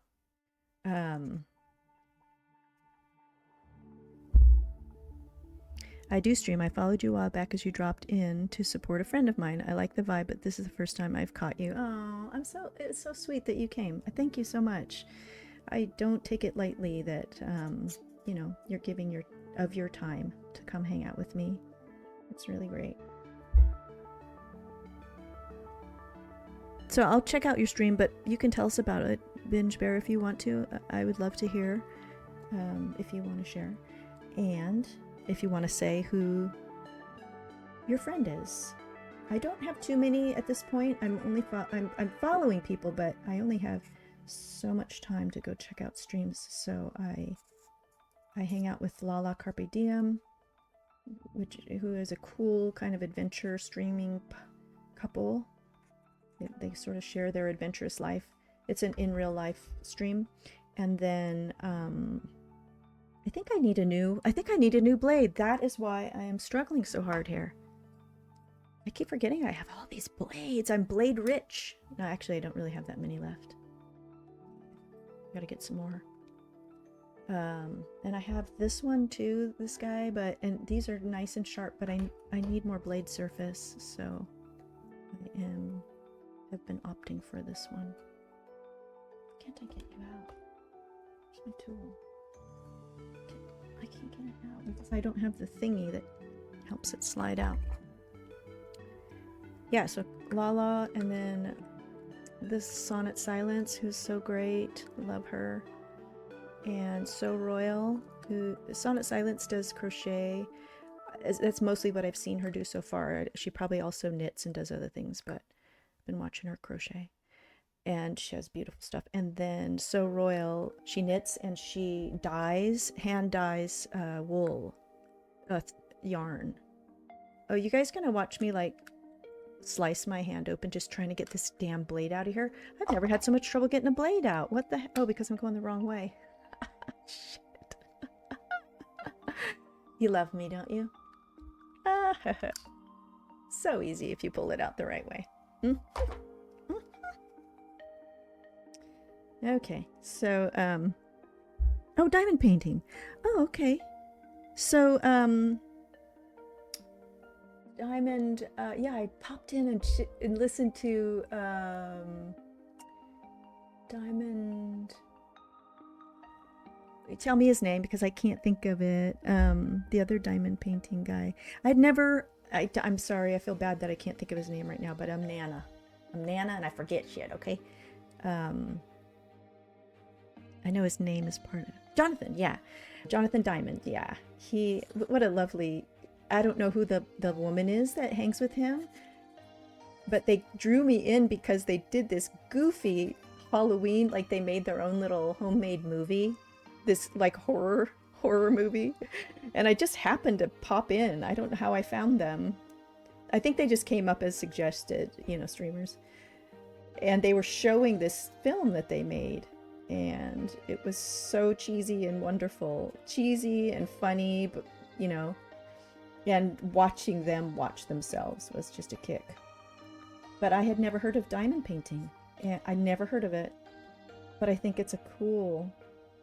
I do stream. I followed you a while back as you dropped in to support a friend of mine. I like the vibe, but this is the first time I've caught you. Oh, it's so sweet that you came. Thank you so much. I don't take it lightly that, you know, you're giving your time to come hang out with me. It's really great. So I'll check out your stream, but you can tell us about it, Binge Bear, if you want to. I would love to hear if you want to share. And if you want to say who your friend is. I don't have too many at this point. I'm following people, but I only have so much time to go check out streams. So I hang out with Lala Carpe Diem, who is a cool kind of adventure streaming couple. They sort of share their adventurous life. It's an in real life stream. And then I think I need a new blade. That is why I am struggling so hard here. I keep forgetting I have all these blades. I'm blade rich. No, actually I don't really have that many left. Gotta get some more. And I have this one too, this guy, and these are nice and sharp, but I need more blade surface, so have been opting for this one. Can't I get you out? Where's my tool? I can't get it out because I don't have the thingy that helps it slide out. Yeah, so Lala, and then this Sonnet Silence, who's so great. Love her. And So Royal, who Sonnet Silence does crochet. That's mostly what I've seen her do so far. She probably also knits and does other things, but I've been watching her crochet. And she has beautiful stuff. And then So Royal, she knits and she hand dyes wool, yarn. Oh, you guys gonna watch me like slice my hand open just trying to get this damn blade out of here? I've never had so much trouble getting a blade out. What the heck? Oh, because I'm going the wrong way. Shit. You love me, don't you? So easy if you pull it out the right way. Okay, so oh, diamond painting. Oh, okay. So diamond, yeah, I popped in and listened to diamond. Tell me his name because I can't think of it. The other diamond painting guy. I'm sorry, I feel bad that I can't think of his name right now, but I'm Nana and I forget shit, okay? I know his name is part of Jonathan, yeah. Jonathan Diamond, yeah. What a lovely, I don't know who the woman is that hangs with him, but they drew me in because they did this goofy Halloween, like they made their own little homemade movie, this like horror movie, and I just happened to pop in. I don't know how I found them. I think they just came up as suggested, streamers, and they were showing this film that they made. And it was so cheesy and wonderful. Cheesy and funny, but, and watching them watch themselves was just a kick. But I had never heard of diamond painting. I'd never heard of it. but I think it's a cool,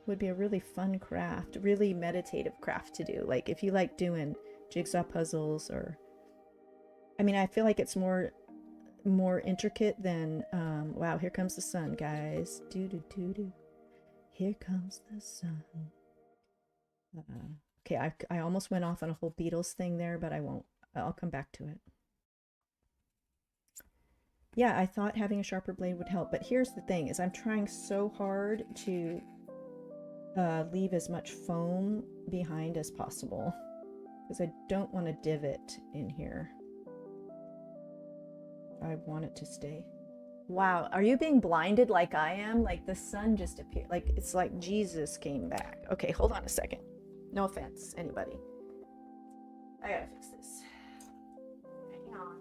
would be a really fun craft, really meditative craft to do. Like if you like doing jigsaw puzzles, or I mean, I feel like it's more intricate than wow, here comes the sun, guys. Do do do do. Here comes the sun. Okay, I almost went off on a whole Beatles thing there, but I won't. I'll come back to it. Yeah, I thought having a sharper blade would help, but here's the thing, is I'm trying so hard to leave as much foam behind as possible, because I don't want a divot in here. I want it to stay. Wow, are you being blinded like I am? Like the sun just appeared, like it's like Jesus came back. Okay, hold on a second. No offense, anybody. I gotta fix this. Hang on.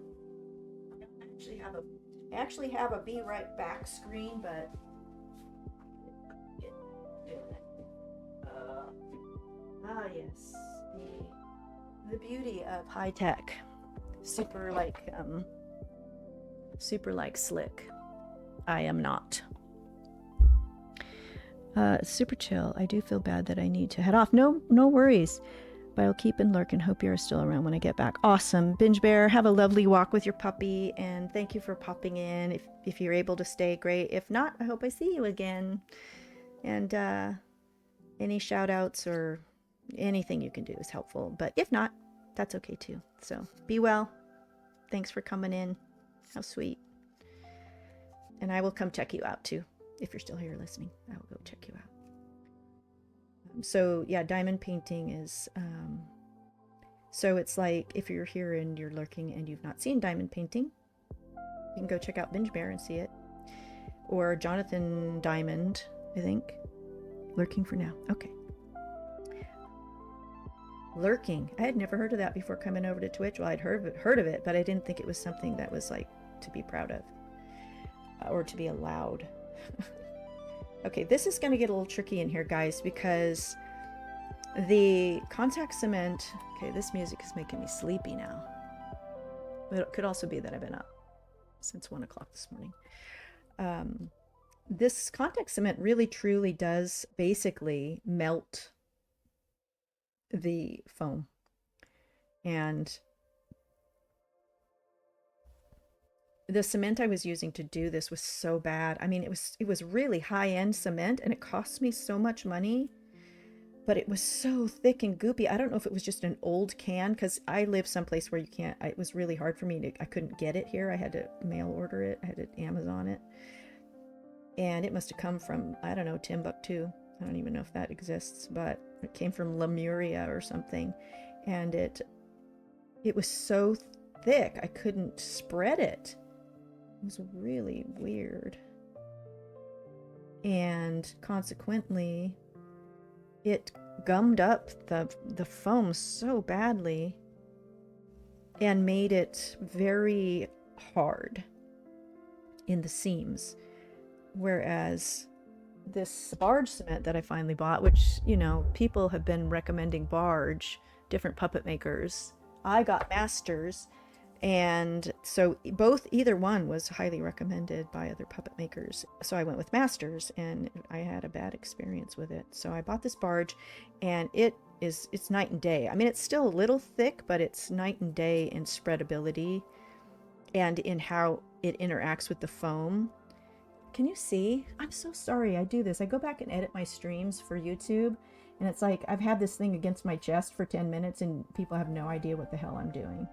I actually have a be right back screen, but yes, the beauty of high tech. Super like slick. I am not. Super chill. I do feel bad that I need to head off. No worries. But I'll keep and lurk and hope you're still around when I get back. Awesome. Binge Bear, have a lovely walk with your puppy, and thank you for popping in. If you're able to stay, great. If not, I hope I see you again. And any shout outs or anything you can do is helpful. But if not, that's okay too. So be well. Thanks for coming in. How sweet. And I will come check you out too. If you're still here listening, I will go check you out. So yeah, diamond painting is so it's like if you're here and you're lurking and you've not seen diamond painting, you can go check out Binge Bear and see it, or Jonathan Diamond, I think. Lurking for now. Okay. Lurking, I had never heard of that before coming over to Twitch. Well, I'd heard of it, but I didn't think it was something that was like to be proud of or to be allowed. Okay, this is going to get a little tricky in here, guys, because the contact cement... Okay, this music is making me sleepy now. But it could also be that I've been up since 1 o'clock this morning. This contact cement really, truly does basically melt the foam. And the cement I was using to do this was so bad. I mean, it was really high-end cement, and it cost me so much money, but it was so thick and goopy. I don't know if it was just an old can, because I live someplace where you can't, it was really hard for me I couldn't get it here. I had to mail order it. I had to Amazon it. And it must have come from, I don't know, Timbuktu. I don't even know if that exists, but it came from Lemuria or something. And it was so thick, I couldn't spread it. It was really weird. And consequently, it gummed up the foam so badly and made it very hard in the seams. Whereas this barge cement that I finally bought, which, you know, people have been recommending barge, different puppet makers. I got Masters. And so either one was highly recommended by other puppet makers. So I went with Masters, and I had a bad experience with it. So I bought this barge, and it's night and day. I mean, it's still a little thick, but it's night and day in spreadability and in how it interacts with the foam. Can you see? I'm so sorry I do this. I go back and edit my streams for YouTube, and it's like I've had this thing against my chest for 10 minutes, and people have no idea what the hell I'm doing.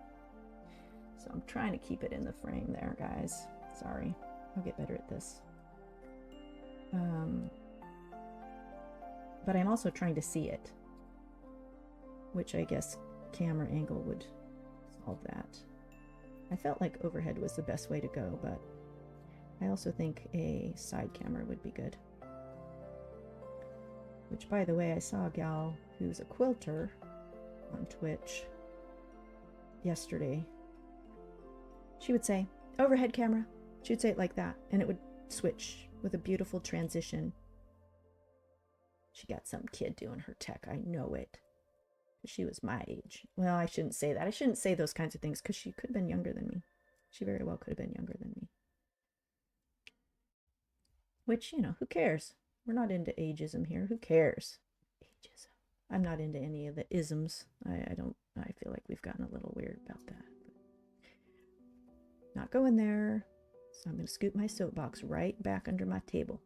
So I'm trying to keep it in the frame there, guys. Sorry. I'll get better at this. But I'm also trying to see it, which I guess camera angle would solve that. I felt like overhead was the best way to go, but I also think a side camera would be good. Which, by the way, I saw a gal who's a quilter on Twitch yesterday. She would say, overhead camera. She would say it like that, and it would switch with a beautiful transition. She got some kid doing her tech. I know it. She was my age. Well, I shouldn't say that. I shouldn't say those kinds of things, because she could have been younger than me. She very well could have been younger than me. Which, you know, who cares? We're not into ageism here. Who cares? Ageism. I'm not into any of the isms. I feel like we've gotten a little weird about that. But not going there. So I'm going to scoot my soapbox right back under my table.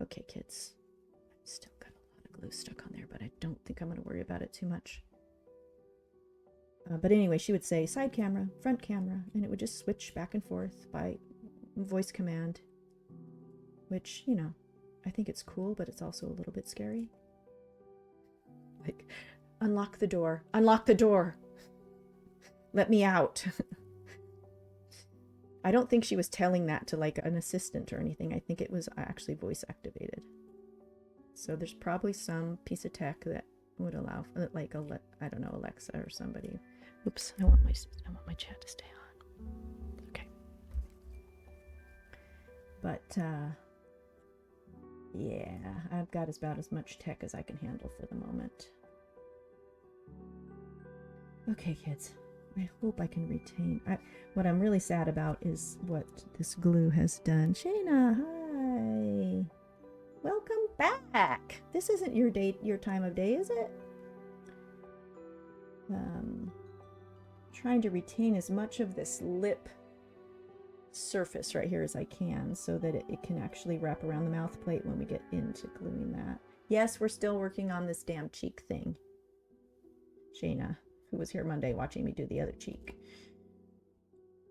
Okay, kids. I've still got a lot of glue stuck on there, but I don't think I'm going to worry about it too much. But anyway, she would say side camera, front camera, and it would just switch back and forth by voice command. Which, you know, I think it's cool, but it's also a little bit scary. Like, unlock the door. Unlock the door. Let me out. I don't think she was telling that to like an assistant or anything. I think it was actually voice activated. So there's probably some piece of tech that would allow, like, I don't know, Alexa or somebody. Oops, I want my chat to stay on. Okay. But, yeah, I've got about as much tech as I can handle for the moment. Okay, kids. I hope I can retain. What I'm really sad about is what this glue has done. Shayna, hi. Welcome back. This isn't your time of day, is it? Trying to retain as much of this lip surface right here as I can so that it can actually wrap around the mouth plate when we get into gluing that. Yes, we're still working on this damn cheek thing. Shayna, who was here Monday watching me do the other cheek.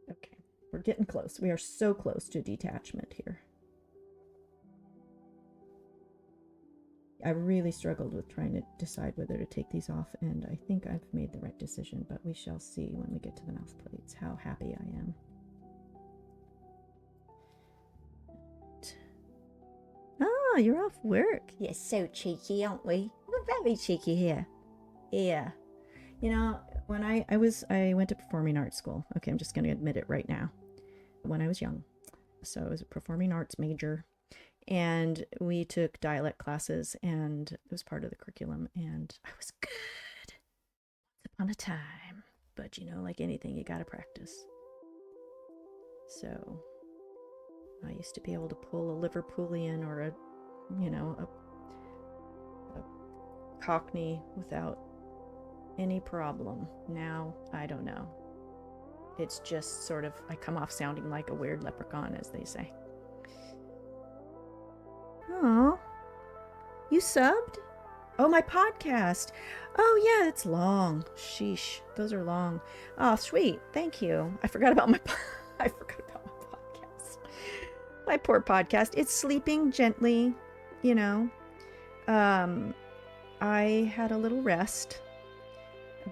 Okay, we're getting close. We are so close to detachment here. I really struggled with trying to decide whether to take these off, and I think I've made the right decision, but we shall see when we get to the mouth plates how happy I am. Ah, you're off work. You're so cheeky, aren't we? We're very cheeky here. Yeah. You know, when I went to performing arts school. Okay, I'm just going to admit it right now. When I was young. So I was a performing arts major. And we took dialect classes, and it was part of the curriculum, and I was good once upon a time. But, you know, like anything, you gotta practice. So I used to be able to pull a Liverpoolian or a Cockney without any problem. Now, I don't know. It's just sort of, I come off sounding like a weird leprechaun, as they say. Oh, you subbed? Oh, my podcast. Oh, yeah, it's long. Sheesh, those are long. Oh, sweet. Thank you. I forgot about my podcast. My poor podcast. It's sleeping gently, you know. I had a little rest,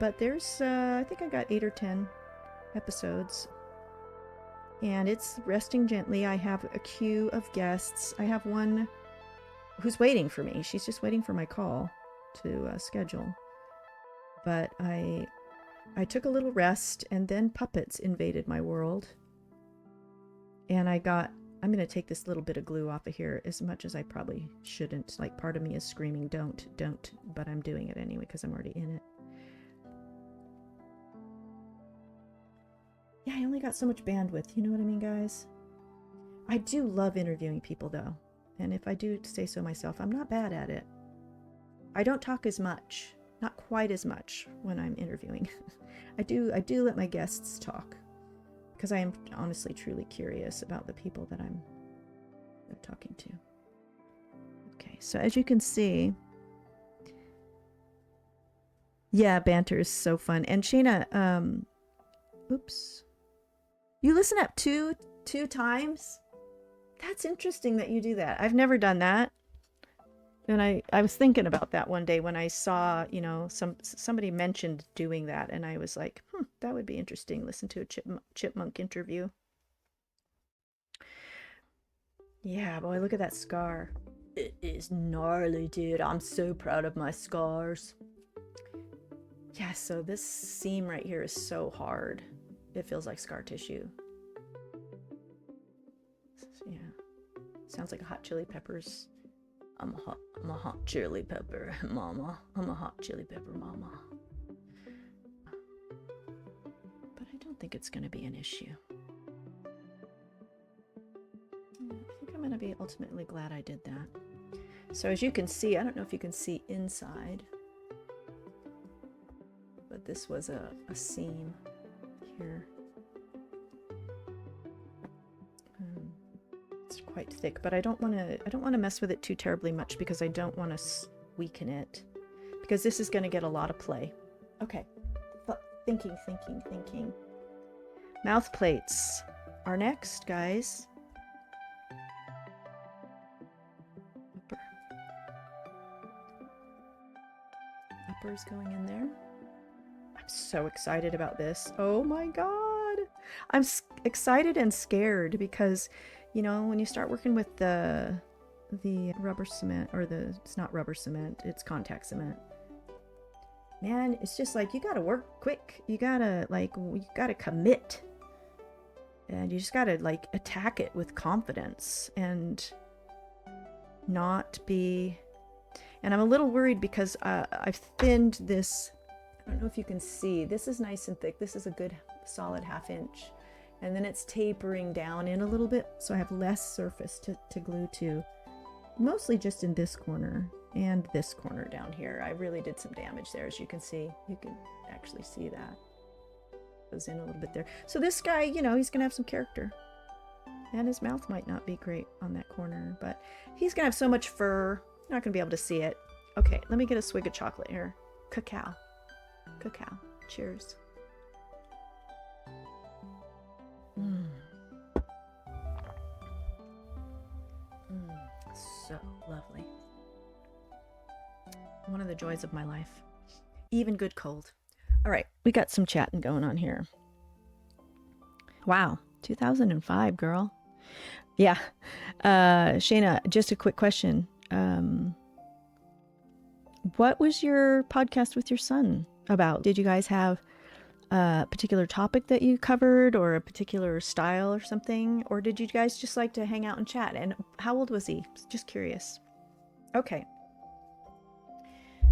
but there's, I think I got 8 or 10 episodes. And it's resting gently. I have a queue of guests. I have one who's waiting for me. She's just waiting for my call to schedule. But I took a little rest, and then puppets invaded my world. And I'm going to take this little bit of glue off of here, as much as I probably shouldn't. Like, part of me is screaming, don't, but I'm doing it anyway because I'm already in it. Yeah, I only got so much bandwidth, you know what I mean, guys? I do love interviewing people, though. And if I do say so myself, I'm not bad at it. I don't talk as much, not quite as much when I'm interviewing. I do let my guests talk, because I am honestly, truly curious about the people that I'm talking to. Okay, so as you can see, yeah, banter is so fun. And Shayna, oops, you listen up two times? That's interesting that you do that. I've never done that. And I was thinking about that one day when I saw, you know, somebody mentioned doing that, and I was like, that would be interesting. Listen to a chipmunk interview. Yeah, boy, look at that scar. It is gnarly, dude. I'm so proud of my scars. Yeah, so this seam right here is so hard. It feels like scar tissue. Yeah. Sounds like a Hot Chili Peppers. I'm a hot chili pepper mama. I'm a hot chili pepper mama. But I don't think it's going to be an issue. I think I'm going to be ultimately glad I did that. So as you can see, I don't know if you can see inside, but this was a seam here. It's quite thick, but I don't want to mess with it too terribly much because I don't want to weaken it, because this is going to get a lot of play. Okay, thinking. Mouth plates are next, guys. Upper's going in there. I'm so excited about this. Oh my god. I'm excited and scared because, you know, when you start working with the rubber cement, or it's not rubber cement, it's contact cement. Man, it's just like you gotta work quick. You gotta commit. And you just gotta like attack it with confidence and not be. And I'm a little worried because I've thinned this. I don't know if you can see. This is nice and thick. This is a good solid 1/2 inch. And then it's tapering down in a little bit, so I have less surface to glue to. Mostly just in this corner and this corner down here. I really did some damage there, as you can see. You can actually see that. Goes in a little bit there. So this guy, you know, he's gonna have some character. And his mouth might not be great on that corner, but he's gonna have so much fur. You're not gonna be able to see it. Okay, let me get a swig of chocolate here. Cacao. Cheers. So lovely. One of the joys of my life. Even good cold. All right, we got some chatting going on here. Wow, 2005, girl. Yeah. Shayna, just a quick question. What was your podcast with your son about? Did you guys have a particular topic that you covered, or a particular style or something? Or did you guys just like to hang out and chat? And how old was he? Just curious. Okay.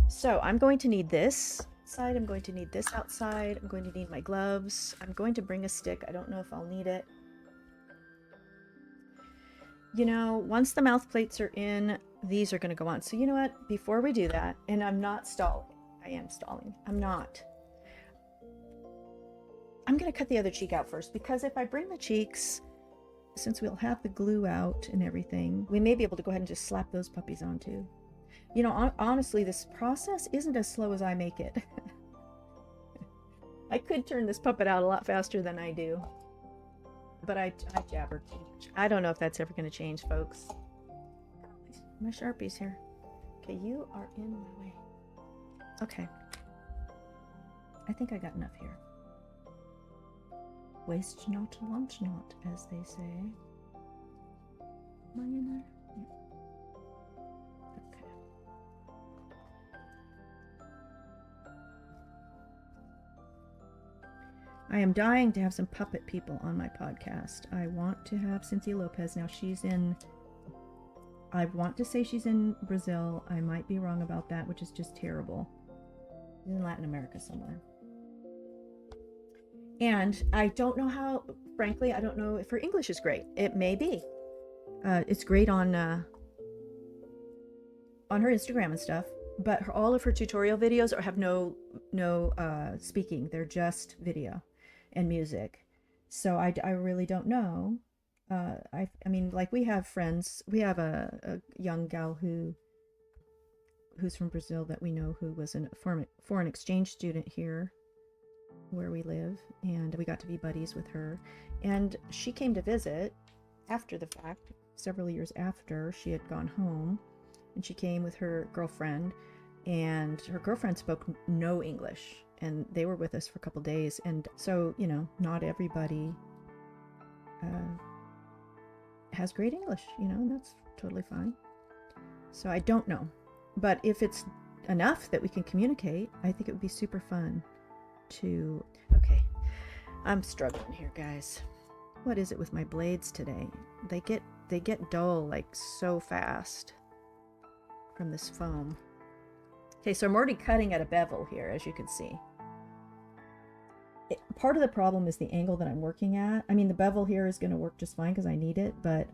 So I'm going to need this outside. I'm going to need this outside. I'm going to need my gloves. I'm going to bring a stick. I don't know if I'll need it. You know, once the mouth plates are in, these are going to go on. So you know what? Before we do that, and I'm not stalling. I am stalling. I'm not. I'm going to cut the other cheek out first, because if I bring the cheeks, since we'll have the glue out and everything, we may be able to go ahead and just slap those puppies on too. You know, honestly, this process isn't as slow as I make it. I could turn this puppet out a lot faster than I do. But I jabbered too much. I don't know if that's ever going to change, folks. My Sharpies here. Okay, you are in my way. Okay. I think I got enough here. Waste not, want not, as they say. Am I in there? Yeah. Okay. I am dying to have some puppet people on my podcast. I want to have Cynthia Lopez. Now she's in, I want to say she's in Brazil. I might be wrong about that, which is just terrible. She's in Latin America somewhere. And I don't know how, frankly, I don't know if her English is great. It may be. It's great on her Instagram and stuff, but all of her tutorial videos have no speaking. They're just video and music. So I really don't know. I mean, like, we have friends. We have a young gal who's from Brazil that we know, who was a foreign exchange student here where we live, and we got to be buddies with her. And she came to visit after the fact, several years after she had gone home, and she came with her girlfriend, and her girlfriend spoke no English, and they were with us for a couple days. And so, you know, not everybody has great English, you know, and that's totally fine. So I don't know, but if it's enough that we can communicate, I think it would be super fun to. Okay, I'm struggling here, guys. What is it with my blades today? They get dull like so fast from this foam. Okay, so I'm already cutting at a bevel here, as you can see. Part of the problem is the angle that I'm working at. I mean, the bevel here is going to work just fine because I need it, but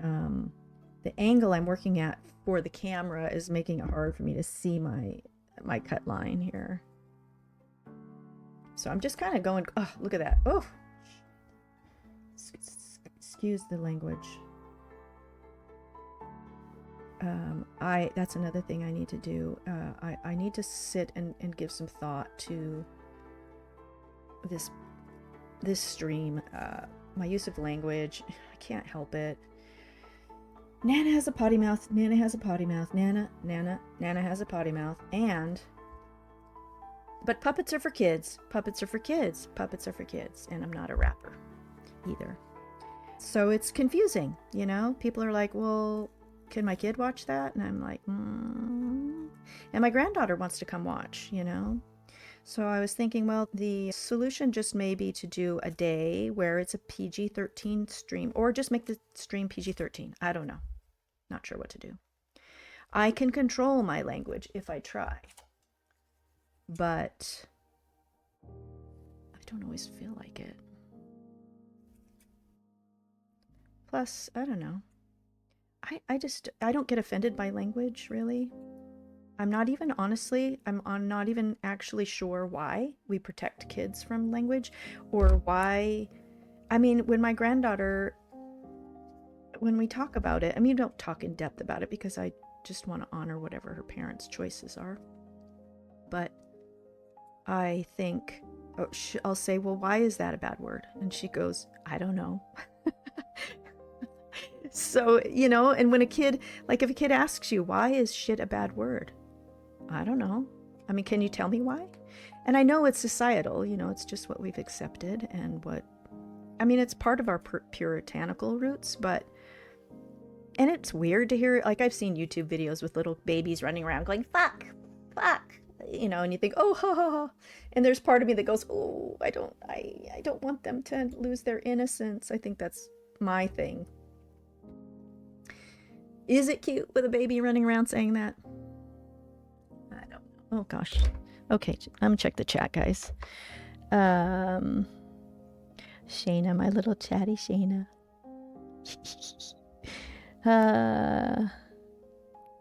the angle I'm working at for the camera is making it hard for me to see my cut line here. So I'm just kind of going, oh, look at that. Oh, excuse the language. That's another thing I need to do. I need to sit and give some thought to this stream. My use of language, I can't help it. Nana has a potty mouth. Nana has a potty mouth. Nana has a potty mouth. But puppets are for kids. Puppets are for kids. Puppets are for kids. And I'm not a rapper either. So it's confusing, you know? People are like, well, can my kid watch that? And I'm like, And my granddaughter wants to come watch, you know? So I was thinking, well, the solution just may be to do a day where it's a PG-13 stream, or just make the stream PG-13. I don't know. Not sure what to do. I can control my language if I try. But I don't always feel like it. Plus, I don't know. I don't get offended by language, really. I'm not even actually sure why we protect kids from language, or why. I mean, when my granddaughter, when we talk about it, I mean, don't talk in depth about it because I just want to honor whatever her parents' choices are. But I think, I'll say, well, why is that a bad word? And she goes, I don't know. So, you know, and when a kid, like if a kid asks you, why is shit a bad word? I don't know. I mean, can you tell me why? And I know it's societal, you know, it's just what we've accepted and it's part of our puritanical roots, and it's weird to hear, like I've seen YouTube videos with little babies running around going, fuck, you know, and you think, oh, ha, ha, ha. And there's part of me that goes, oh, I don't want them to lose their innocence. I think that's my thing. Is it cute with a baby running around saying that? I don't know. Oh gosh. Okay, I'm gonna check the chat, guys. Shayna, my little chatty Shayna. I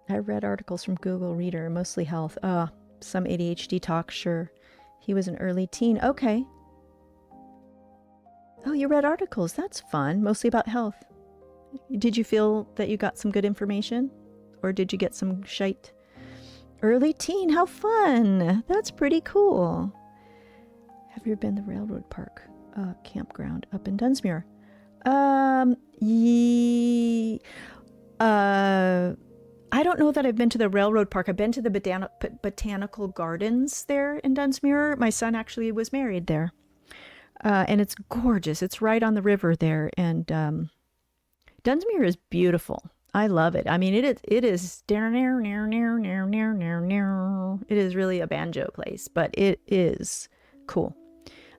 read articles from Google Reader, mostly health. Some ADHD talk, sure. He was an early teen. Okay. Oh, you read articles. That's fun. Mostly about health. Did you feel that you got some good information? Or did you get some shite? Early teen, how fun. That's pretty cool. Have you ever been to the railroad park campground up in Dunsmuir? I don't know that I've been to the railroad park. I've been to the botanical gardens there in Dunsmuir. My son actually was married there. And it's gorgeous. It's right on the river there. And Dunsmuir is beautiful. I love it. I mean, it is. It is really a banjo place, but it is cool.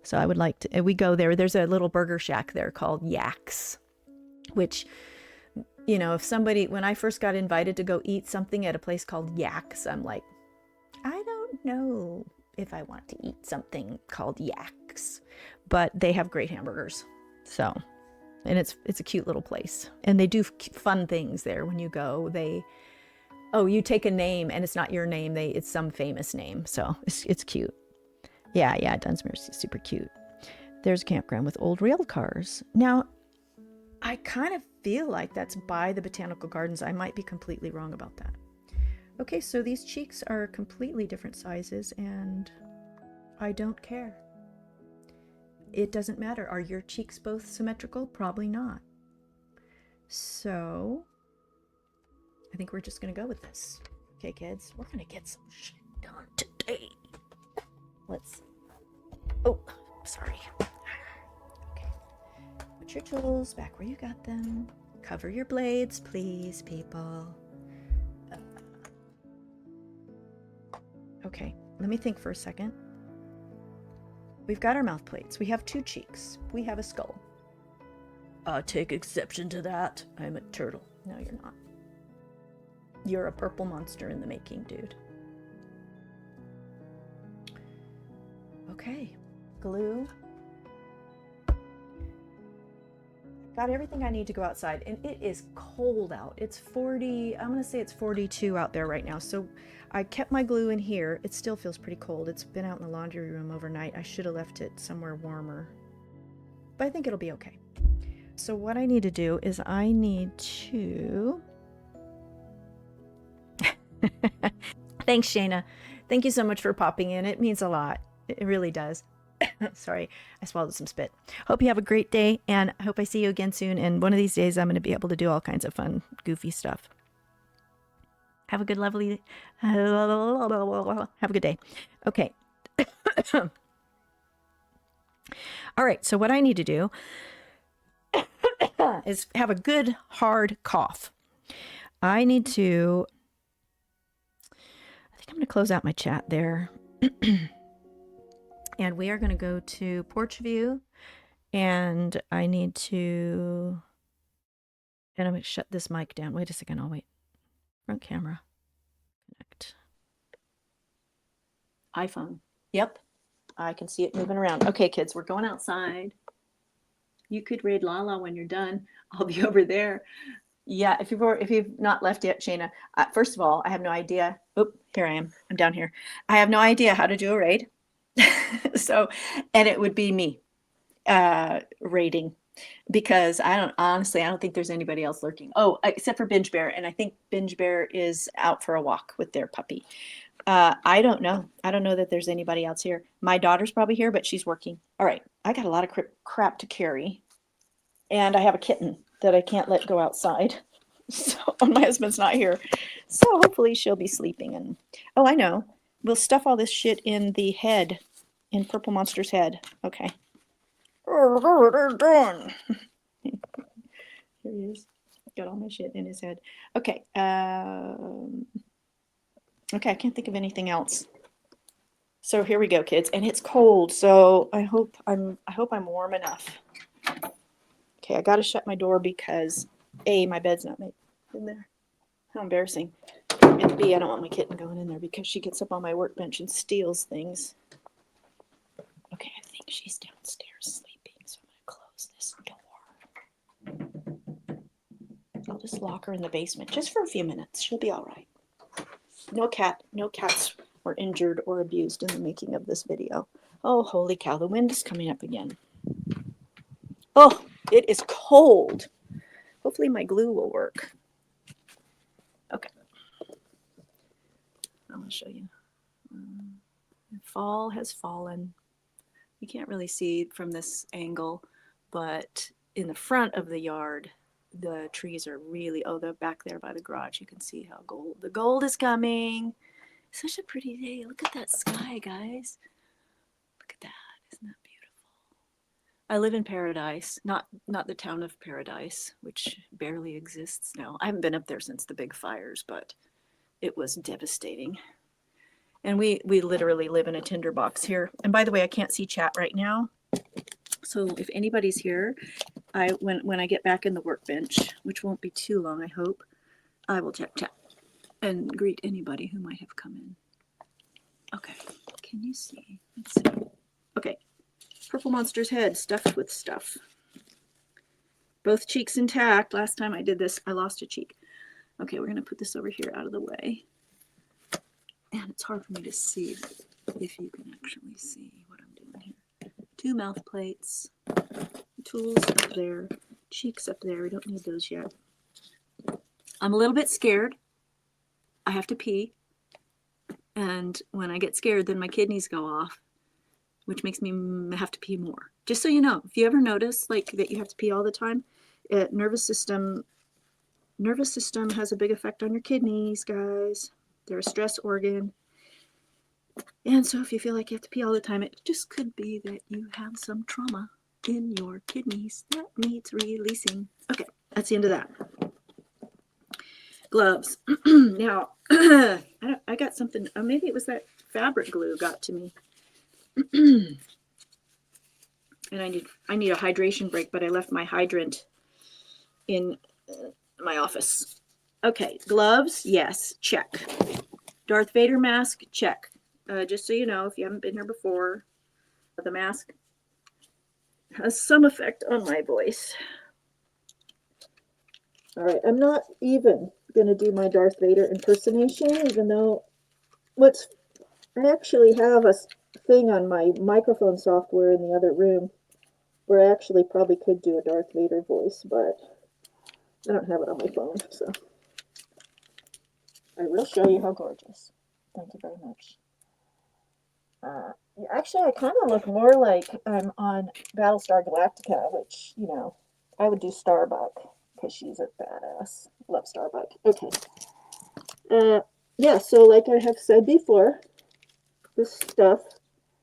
So I would like to. We go there. There's a little burger shack there called Yaaaaas, which, you know, when I first got invited to go eat something at a place called Yaaaaas, I'm like, I don't know if I want to eat something called Yaaaaas, but they have great hamburgers. So. And it's a cute little place. And they do fun things there when you go. You take a name and it's not your name. It's some famous name. So it's cute. Yeah, Dunsmuir is super cute. There's a campground with old rail cars. Now, I kind of feel like that's by the botanical gardens. I might be completely wrong about that. Okay, so these cheeks are completely different sizes and I don't care. It doesn't matter. Are your cheeks both symmetrical? Probably not. So, I think we're just going to go with this. Okay, kids, we're going to get some shit done today. Sorry. Okay. Put your tools back where you got them. Cover your blades, please, people. Okay, let me think for a second. We've got our mouth plates. We have 2 cheeks. We have a skull. Take exception to that. I'm a turtle. No, you're not. You're a purple monster in the making, dude. Okay. Glue. got everything I need to go outside, and it is cold out. It's 40, I'm gonna say it's 42 out there right now. So I kept my glue in here. It still feels pretty cold. It's been out in the laundry room overnight. I should have left it somewhere warmer, but I think it'll be okay. So what I need to do is I need to Thanks, Shayna. Thank you so much for popping in. It means a lot. It really does. Sorry, I swallowed some spit. Hope you have a great day, and I hope I see you again soon. And one of these days, I'm going to be able to do all kinds of fun, goofy stuff. Have a good, lovely, have a good day. Okay. All right, so what I need to do is have a good, hard cough. I need to, I think I'm going to close out my chat there. And we are going to go to porch view, and I need to, and I'm going to shut this mic down. Wait a second. I'll wait. Front camera. Connect. iPhone. Yep. I can see it moving around. Okay, kids, we're going outside. You could raid Lala when you're done. I'll be over there. Yeah, if you've not left yet, Shayna, first of all, I have no idea. Oh, here I am. I'm down here. I have no idea how to do a raid. So, and it would be me raiding, because I don't think there's anybody else lurking. Oh, except for Binge Bear. And I think Binge Bear is out for a walk with their puppy. I don't know. I don't know that there's anybody else here. My daughter's probably here, but she's working. All right. I got a lot of crap to carry. And I have a kitten that I can't let go outside. So my husband's not here. So hopefully she'll be sleeping. And oh, I know. We'll stuff all this shit in the head, in Purple Monster's head. Okay. Here he is. Got all my shit in his head. Okay. Okay, I can't think of anything else. So here we go, kids. And it's cold, so I hope I'm warm enough. Okay, I gotta shut my door because A, my bed's not made in there. How embarrassing. And B, I don't want my kitten going in there because she gets up on my workbench and steals things. Okay, I think she's downstairs sleeping, so I'm gonna close this door. I'll just lock her in the basement just for a few minutes. She'll be all right. No cats were injured or abused in the making of this video. Oh, holy cow, the wind is coming up again. Oh, it is cold. Hopefully my glue will work. Okay. I'm going to show you. Fall has fallen. You can't really see from this angle, but in the front of the yard, the trees are really, they're back there by the garage. You can see how the gold is coming. Such a pretty day. Look at that sky, guys. Look at that. Isn't that beautiful? I live in Paradise, not the town of Paradise, which barely exists now. I haven't been up there since the big fires, but it was devastating. And we literally live in a tinderbox here. And by the way, I can't see chat right now. So if anybody's here, when I get back in the workbench, which won't be too long, I hope, I will chat and greet anybody who might have come in. Okay, can you see? Let's see. Okay, Purple Monster's head stuffed with stuff. Both cheeks intact. Last time I did this, I lost a cheek. Okay, we're going to put this over here out of the way. And it's hard for me to see if you can actually see what I'm doing here. 2 mouth plates, tools up there, cheeks up there. We don't need those yet. I'm a little bit scared. I have to pee. And when I get scared, then my kidneys go off, which makes me have to pee more. Just so you know, if you ever notice like that you have to pee all the time, nervous system has a big effect on your kidneys, guys. They're a stress organ. And so if you feel like you have to pee all the time, it just could be that you have some trauma in your kidneys that needs releasing. Okay, that's the end of that. Gloves. Now, I got something, maybe it was that fabric glue got to me. And I need a hydration break, but I left my hydrant in my office. Okay, gloves, yes, check. Darth Vader mask, check. Just so you know, if you haven't been here before, the mask has some effect on my voice. All right, I'm not even going to do my Darth Vader impersonation, even though I actually have a thing on my microphone software in the other room where I actually probably could do a Darth Vader voice, but I don't have it on my phone, so I will show you how gorgeous. Thank you very much. Actually, I kind of look more like I'm on Battlestar Galactica, which, you know, I would do Starbuck because she's a badass. Love Starbuck. Okay. Yeah, so like I have said before, this stuff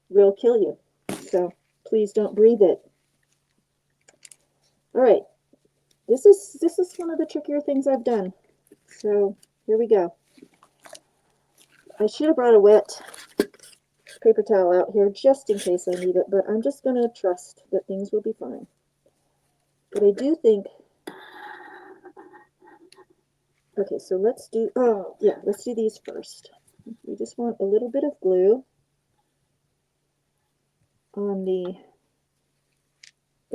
will kill you. So please don't breathe it. All right. This is one of the trickier things I've done. So here we go. I should have brought a wet paper towel out here just in case I need it, but I'm just going to trust that things will be fine. But I do think, okay, so let's do, let's do these first. We just want a little bit of glue on the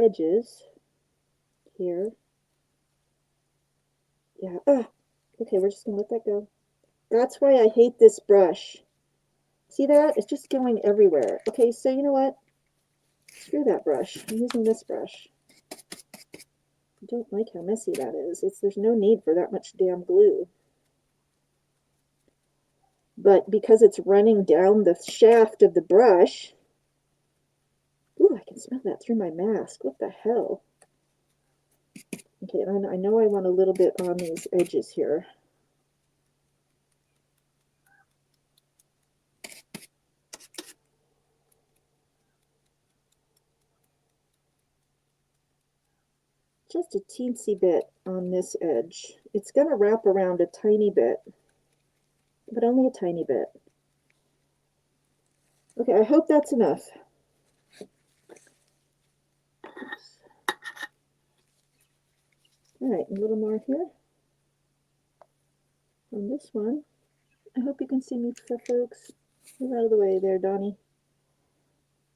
edges here. Yeah, okay, we're just going to let that go. That's why I hate this brush. See that? It's just going everywhere. Okay, so you know what? Screw that brush. I'm using this brush. I don't like how messy that is. There's no need for that much damn glue. But because it's running down the shaft of the brush, ooh, I can smell that through my mask. What the hell? Okay, I know I want a little bit on these edges here. Just a teensy bit on this edge. It's going to wrap around a tiny bit, but only a tiny bit. Okay, I hope that's enough. All right, a little more here on this one. I hope you can see me, folks. Move out of the way there, Donnie.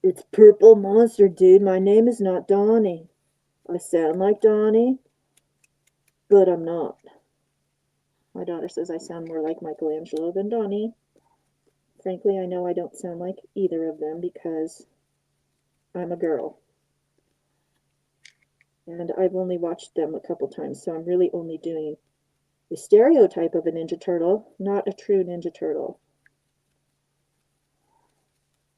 It's Purple Monster, dude. My name is not Donnie. I sound like Donnie, but I'm not. My daughter says I sound more like Michelangelo than Donnie. Frankly, I know I don't sound like either of them because I'm a girl. And I've only watched them a couple times, so I'm really only doing the stereotype of a Ninja Turtle, not a true Ninja Turtle.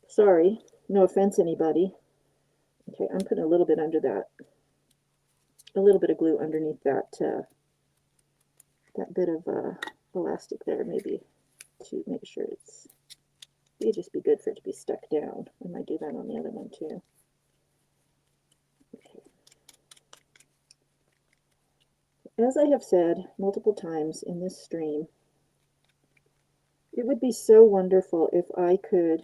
Sorry, no offense anybody. Okay, I'm putting a little bit under that. A little bit of glue underneath that that bit of elastic there, maybe to make sure it'd just be good for it to be stuck down. I might do that on the other one too. Okay. As I have said multiple times in this stream, it would be so wonderful if I could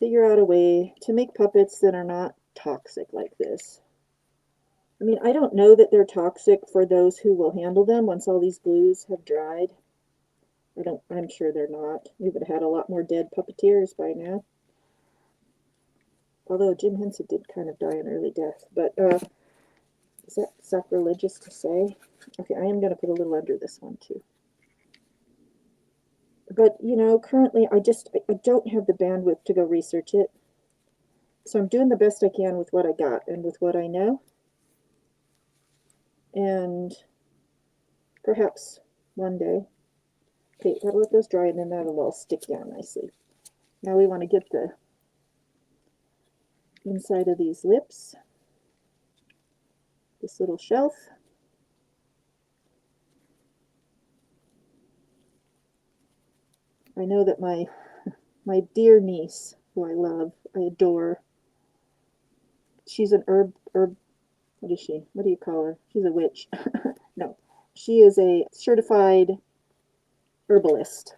figure out a way to make puppets that are not toxic like this. I mean, I don't know that they're toxic for those who will handle them once all these glues have dried. I'm sure they're not. We would have had a lot more dead puppeteers by now. Although Jim Henson did kind of die an early death. But is that sacrilegious to say? Okay, I am going to put a little under this one too. But, you know, currently I don't have the bandwidth to go research it. So I'm doing the best I can with what I got and with what I know. And perhaps one day. Okay, gotta let those dry and then that'll all stick down nicely. Now we want to get the inside of these lips, this little shelf. I know that my dear niece, who I love, I adore, she's an herb, what is she? What do you call her? She's a witch. No, she is a certified herbalist.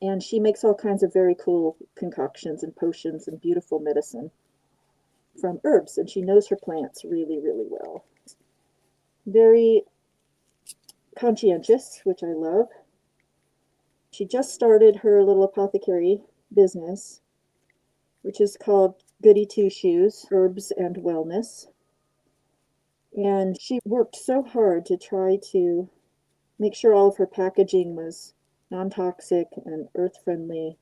And she makes all kinds of very cool concoctions and potions and beautiful medicine from herbs. And she knows her plants really, really well. Very conscientious, which I love. She just started her little apothecary business, which is called Goody Two Shoes, Herbs and Wellness. And she worked so hard to try to make sure all of her packaging was non-toxic and earth-friendly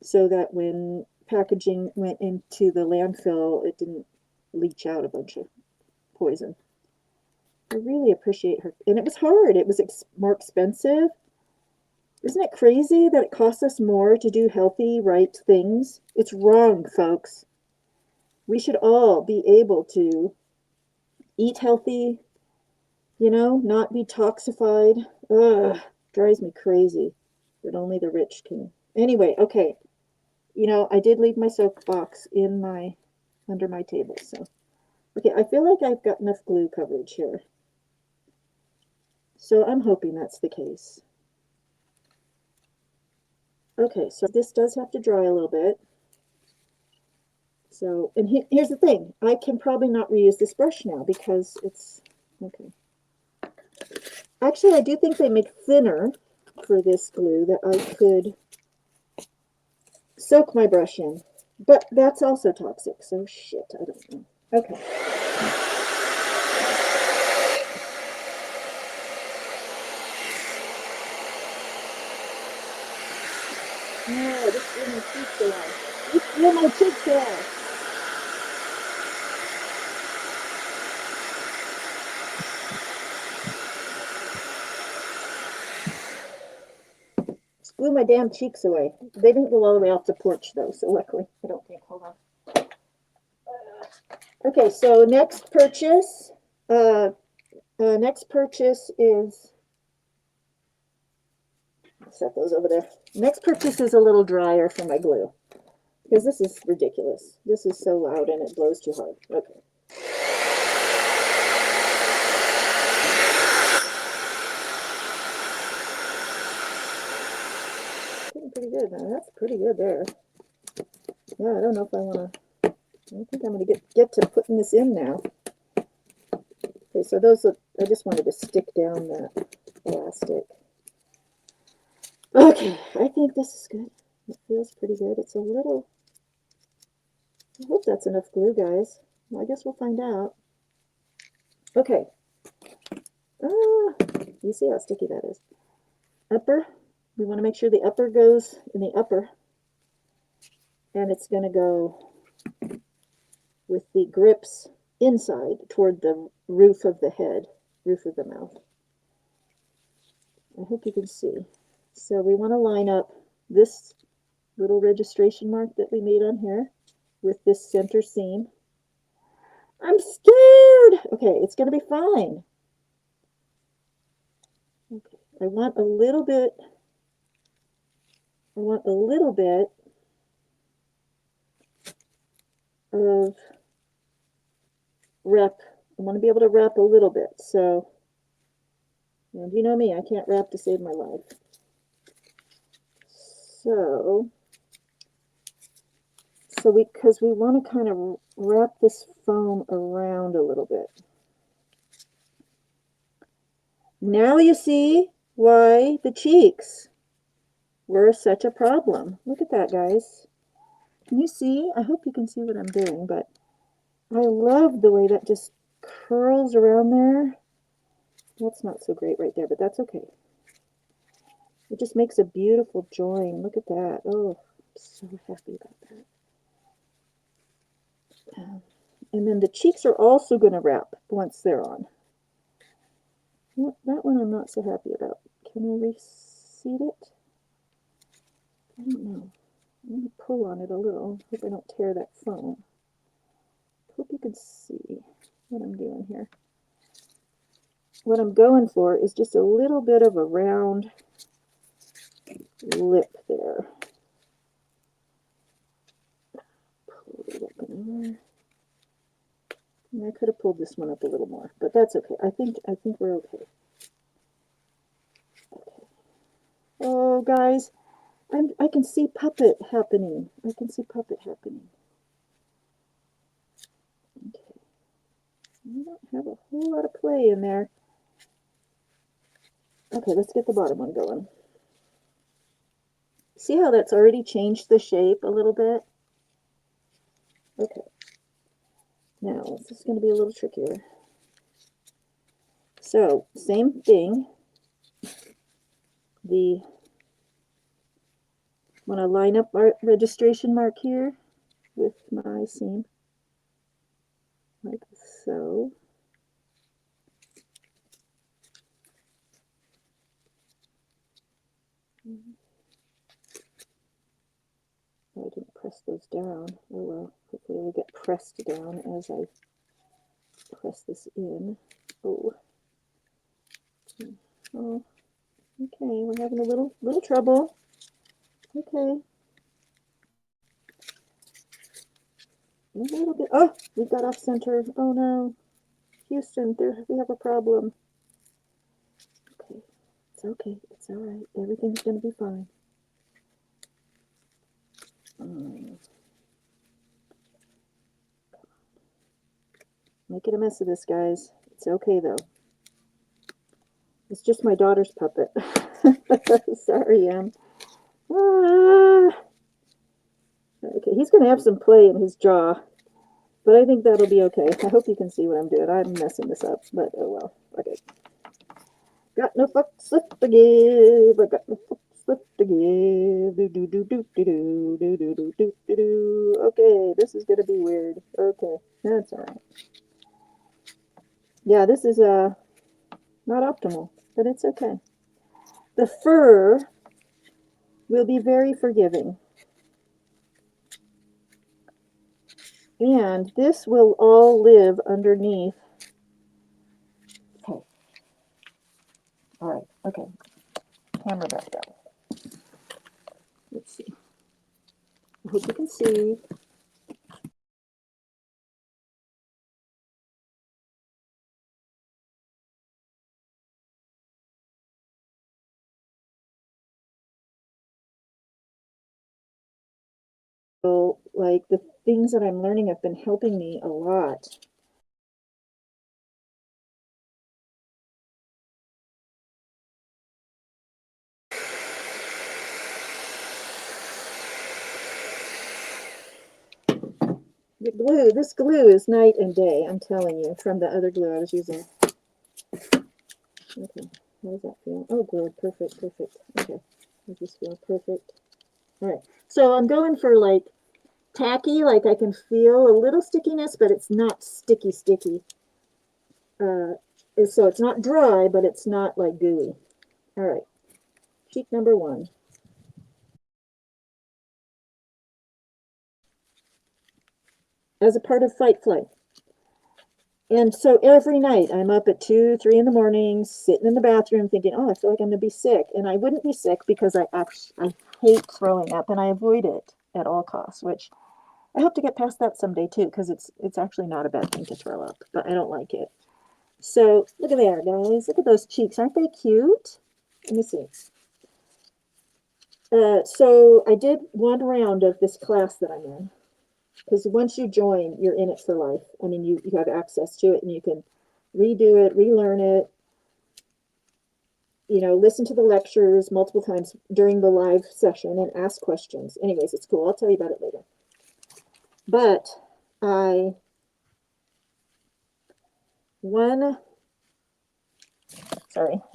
so that when packaging went into the landfill, it didn't leach out a bunch of poison. I really appreciate her. And it was hard. It was more expensive. Isn't it crazy that it costs us more to do healthy, right things? It's wrong, folks. We should all be able to eat healthy, not be toxified. Ugh, drives me crazy. But only the rich can. Anyway, okay. I did leave my soapbox under my table, so. Okay, I feel like I've got enough glue coverage here. So I'm hoping that's the case. Okay, so this does have to dry a little bit. So, and here's the thing. I can probably not reuse this brush now because it's, okay. Actually, I do think they make thinner for this glue that I could soak my brush in. But that's also toxic, so shit, I don't know. Okay. No, this is my cheeks alive. You feel my cheeks alive. Just blew my damn cheeks away. They didn't go all the way off the porch though, so luckily, I don't think. Hold on. Okay, so next purchase. Next purchase is. Set those over there. Next purchase is a little drier for my glue because this is ridiculous. This is so loud and it blows too hard. Okay. Getting pretty good now. That's pretty good there. Yeah, I don't know if I want to. I think I'm going to get to putting this in now. Okay, so those look. I just wanted to stick down that elastic. Okay, I think this is good. It feels pretty good. It's a little. I hope that's enough glue, guys. Well, I guess we'll find out. Okay. You see how sticky that is. Upper. We want to make sure the upper goes in the upper. And it's going to go with the grips inside toward the roof of the head, roof of the mouth. I hope you can see. So we want to line up this little registration mark that we made on here with this center seam. I'm scared. Okay, it's going to be fine. Okay, I want a little bit of wrap. I want to be able to wrap a little bit. So, and you know me, I can't wrap to save my life. So because we want to kind of wrap this foam around a little bit. Now you see why the cheeks were such a problem. Look at that, guys. Can you see? I hope you can see what I'm doing, but I love the way that just curls around there. That's not so great right there, but that's okay. It just makes a beautiful join. Look at that. Oh, I'm so happy about that. And then the cheeks are also going to wrap once they're on. That one I'm not so happy about. Can I reseat it? I don't know. I'm going to pull on it a little. Hope I don't tear that foam. Hope you can see what I'm doing here. What I'm going for is just a little bit of a round lip there. Pull it up in there. And I could have pulled this one up a little more, but that's okay. I think we're okay. Okay. Oh, guys, I can see puppet happening. I can see puppet happening. Okay. We don't have a whole lot of play in there. Okay, let's get the bottom one going. See how that's already changed the shape a little bit? Okay. Now, this is going to be a little trickier. So, same thing. I'm going to line up our registration mark here with my seam, like so. I didn't press those down. Oh well, hopefully they'll get pressed down as I press this in. Oh. Oh. Okay, we're having a little trouble. Okay. A little bit. Oh, we got off center. Oh no. Houston, we have a problem. Okay. It's okay. It's all right. Everything's going to be fine. Making a mess of this, guys. It's okay, though. It's just my daughter's puppet. Sorry, Em. Ah. Okay, he's going to have some play in his jaw, but I think that'll be okay. I hope you can see what I'm doing. I'm messing this up, but oh well. Okay. Got no fucks left to give. I got no fucks left to give. Do do do do do do do do do do do do. Okay, this is gonna be weird. Okay, that's all right. Yeah, this is not optimal, but it's okay. The fur will be very forgiving, and this will all live underneath. Okay. All right. Okay. Camera back down. Let's see. I hope you can see. So, like, the things that I'm learning have been helping me a lot. The glue, this glue is night and day, I'm telling you, from the other glue I was using. Okay, how does that feel? Oh, good, perfect, perfect. Okay, I just feel perfect. All right, so I'm going for like tacky, like I can feel a little stickiness, but it's not sticky. So it's not dry, but it's not like gooey. All right, cheek number 1. As a part of fight flight. And so every night I'm up at 2, 3 in the morning, sitting in the bathroom thinking, oh, I feel like I'm going to be sick. And I wouldn't be sick because I hate throwing up and I avoid it at all costs, which I hope to get past that someday too, because it's actually not a bad thing to throw up, but I don't like it. So look at there, guys. Look at those cheeks. Aren't they cute? Let me see. So I did one round of this class that I'm in. Because once you join, you're in it for life. I mean, you have access to it and you can redo it, relearn it, you know, listen to the lectures multiple times during the live session and ask questions. Anyways, it's cool. I'll tell you about it later. But sorry,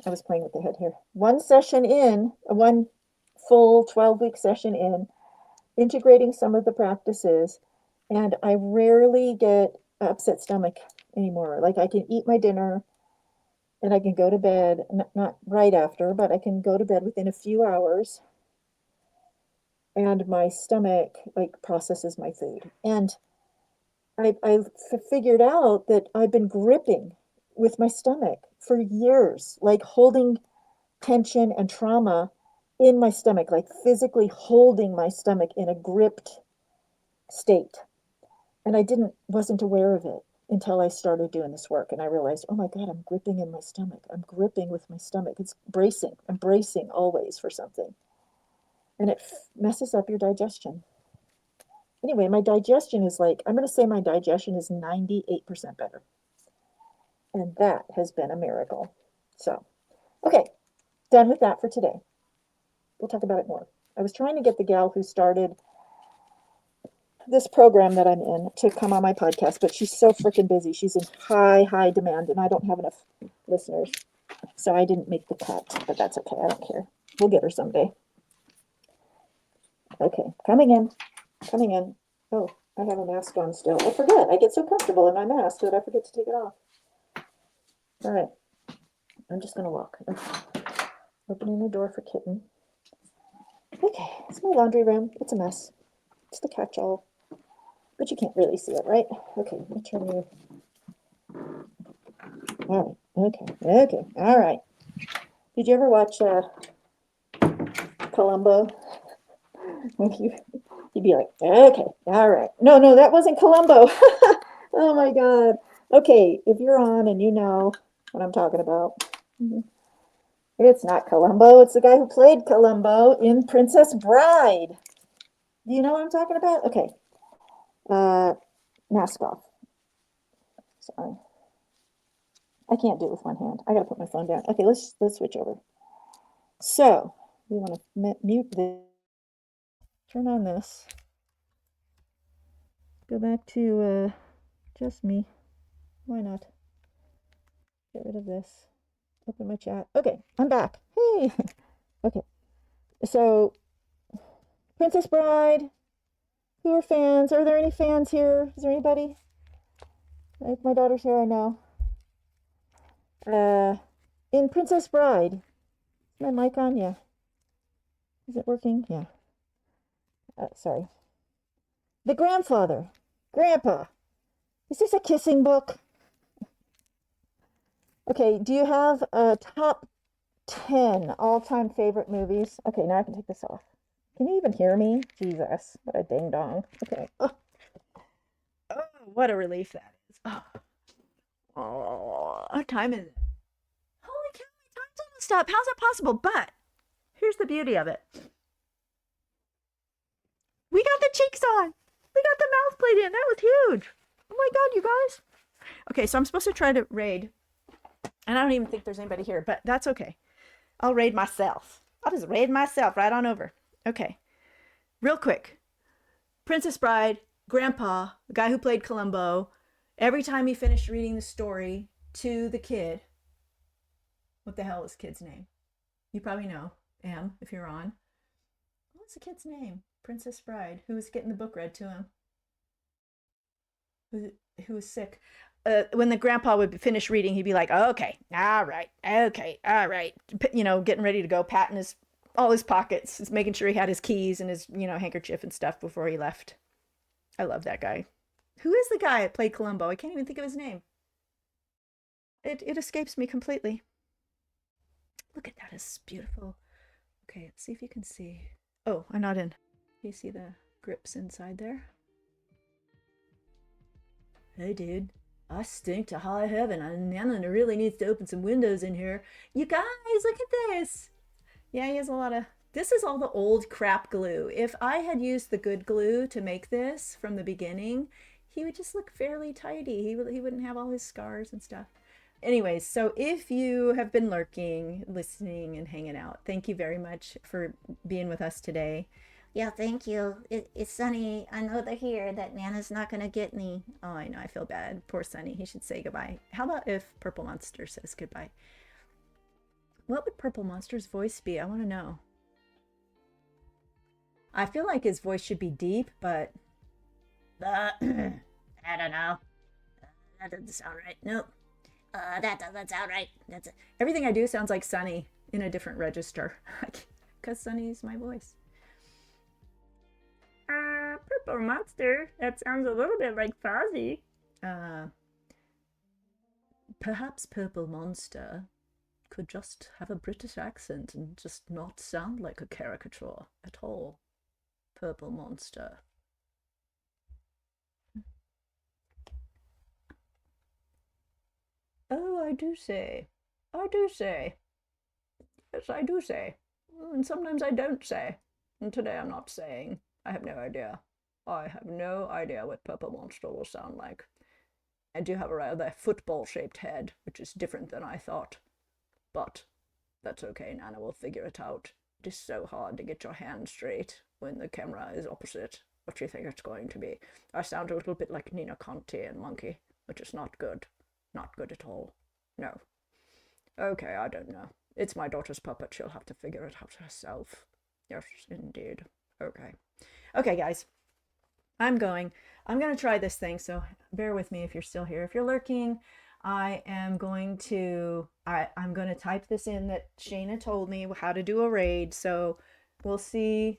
I was playing with the head here. One session in, one full 12-week session in, integrating some of the practices, and I rarely get upset stomach anymore. Like I can eat my dinner and I can go to bed, not right after, but I can go to bed within a few hours and my stomach like processes my food. And I've figured out that I've been gripping with my stomach for years, like holding tension and trauma in my stomach, like physically holding my stomach in a gripped state. And I wasn't aware of it until I started doing this work. And I realized, oh my God, I'm gripping in my stomach. I'm gripping with my stomach. It's bracing. I'm bracing always for something. And it messes up your digestion. Anyway, my digestion is like, I'm going to say my digestion is 98% better. And that has been a miracle. So, okay, done with that for today. We'll talk about it more. I was trying to get the gal who started this program that I'm in to come on my podcast, but she's so freaking busy. She's in high demand, and I don't have enough listeners. So I didn't make the cut, but that's okay. I don't care. We'll get her someday. Okay, coming in. Coming in. Oh, I have a mask on still. I forget. I get so comfortable in my mask that I forget to take it off. All right. I'm just going to walk. Opening the door for Kitten. Okay, it's my laundry room. It's a mess. It's the catch-all. But you can't really see it, right? Okay, let me turn you. All right. Okay. All right. Did you ever watch Columbo? You'd be like, okay, all right. No, that wasn't Columbo. Oh my God. Okay, if you're on and you know what I'm talking about. It's not Columbo. It's the guy who played Columbo in Princess Bride. Do you know what I'm talking about? Okay. Mask off. Sorry. I can't do it with one hand. I gotta put my phone down. Okay, let's switch over. So we want to mute this. Turn on this. Go back to just me. Why not? Get rid of this. Open my chat. Okay, I'm back. Hey. Okay. So Princess Bride. Who are fans? Are there any fans here? Is there anybody? My daughter's here, I know. In Princess Bride. Is my mic on? Yeah. Is it working? Yeah. Sorry. The grandfather. Grandpa. Is this a kissing book? Okay, do you have a top 10 all-time favorite movies? Okay, now I can take this off. Can you even hear me? Jesus, what a ding-dong. Okay. Oh, what a relief that is. Oh, what time is it? Holy cow, my time's almost up. How's that possible? But here's the beauty of it. We got the cheeks on. We got the mouth played in. That was huge. Oh my God, you guys. Okay, so I'm supposed to try to raid. And I don't even think there's anybody here, but that's okay. I'll raid myself. I'll just raid myself right on over. Okay. Real quick. Princess Bride, Grandpa, the guy who played Columbo, every time he finished reading the story to the kid, what the hell is the kid's name? You probably know, Em, if you're on. What's the kid's name? Princess Bride, who was getting the book read to him. Who was sick. When the grandpa would finish reading, he'd be like, okay, all right, you know, getting ready to go, patting all his pockets, just making sure he had his keys and his, you know, handkerchief and stuff before he left. I love that guy. Who is the guy that played Columbo? I can't even think of his name. It escapes me completely. Look at that, it's beautiful. Okay, let's see if you can see. Oh, I'm not in. You see the grips inside there? Hey, dude. I stink to high heaven, and Nana really needs to open some windows in here. You guys, look at this. Yeah, he has a lot of... This is all the old crap glue. If I had used the good glue to make this from the beginning, he would just look fairly tidy. He wouldn't have all his scars and stuff. Anyways, so if you have been lurking, listening, and hanging out, thank you very much for being with us today. Yeah, thank you. It's Sunny. I know they're here. That Nana's not gonna get me. Oh, I know. I feel bad. Poor Sunny. He should say goodbye. How about if Purple Monster says goodbye? What would Purple Monster's voice be? I want to know. I feel like his voice should be deep, but... I don't know. That doesn't sound right. Nope. That doesn't sound right. Everything I do sounds like Sunny in a different register. Because Sunny's my voice. Purple Monster. That sounds a little bit like Fozzie. Perhaps Purple Monster could just have a British accent and just not sound like a caricature at all. Purple Monster. Oh, I do say. Yes, I do say. And sometimes I don't say. And today I'm not saying. I have no idea. I have no idea what Purple Monster will sound like. I do have a rather football-shaped head, which is different than I thought. But that's okay, Nana will figure it out. It is so hard to get your hand straight when the camera is opposite, what do you think it's going to be? I sound a little bit like Nina Conti and Monkey, which is not good. Not good at all. No. Okay, I don't know. It's my daughter's puppet. She'll have to figure it out herself. Yes, indeed. Okay. Okay, guys. I'm going to try this thing, so bear with me if you're still here. If you're lurking, I'm going to type this in that Shayna told me how to do a raid. So we'll see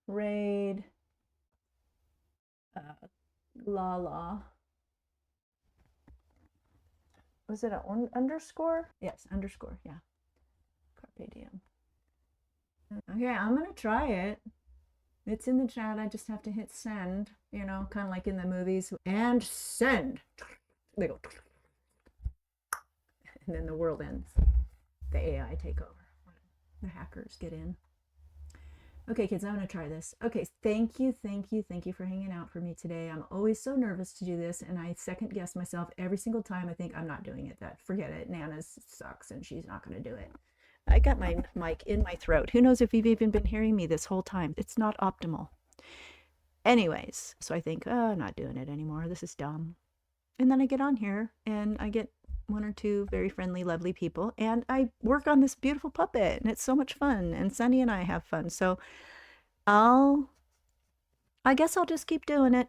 raid Lala. Was it an underscore? Yes, underscore, yeah. Carpe diem. Okay, I'm gonna try it. It's in the chat. I just have to hit send, you know, kind of like in the movies. And send. They go. And then the world ends. The AI take over. The hackers get in. Okay, kids, I'm going to try this. Okay, thank you for hanging out for me today. I'm always so nervous to do this, and I second guess myself every single time. I think I'm not doing it. Forget it. Nana's sucks, and she's not going to do it. I got my mic in my throat. Who knows if you've even been hearing me this whole time? It's not optimal. Anyways, so I think, oh, I'm not doing it anymore. This is dumb. And then I get on here and I get one or two very friendly, lovely people, and I work on this beautiful puppet, and it's so much fun. And Sunny and I have fun. So I guess I'll just keep doing it.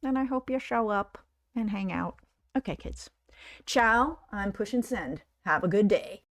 And I hope you show up and hang out. Okay, kids. Ciao. I'm pushing send. Have a good day.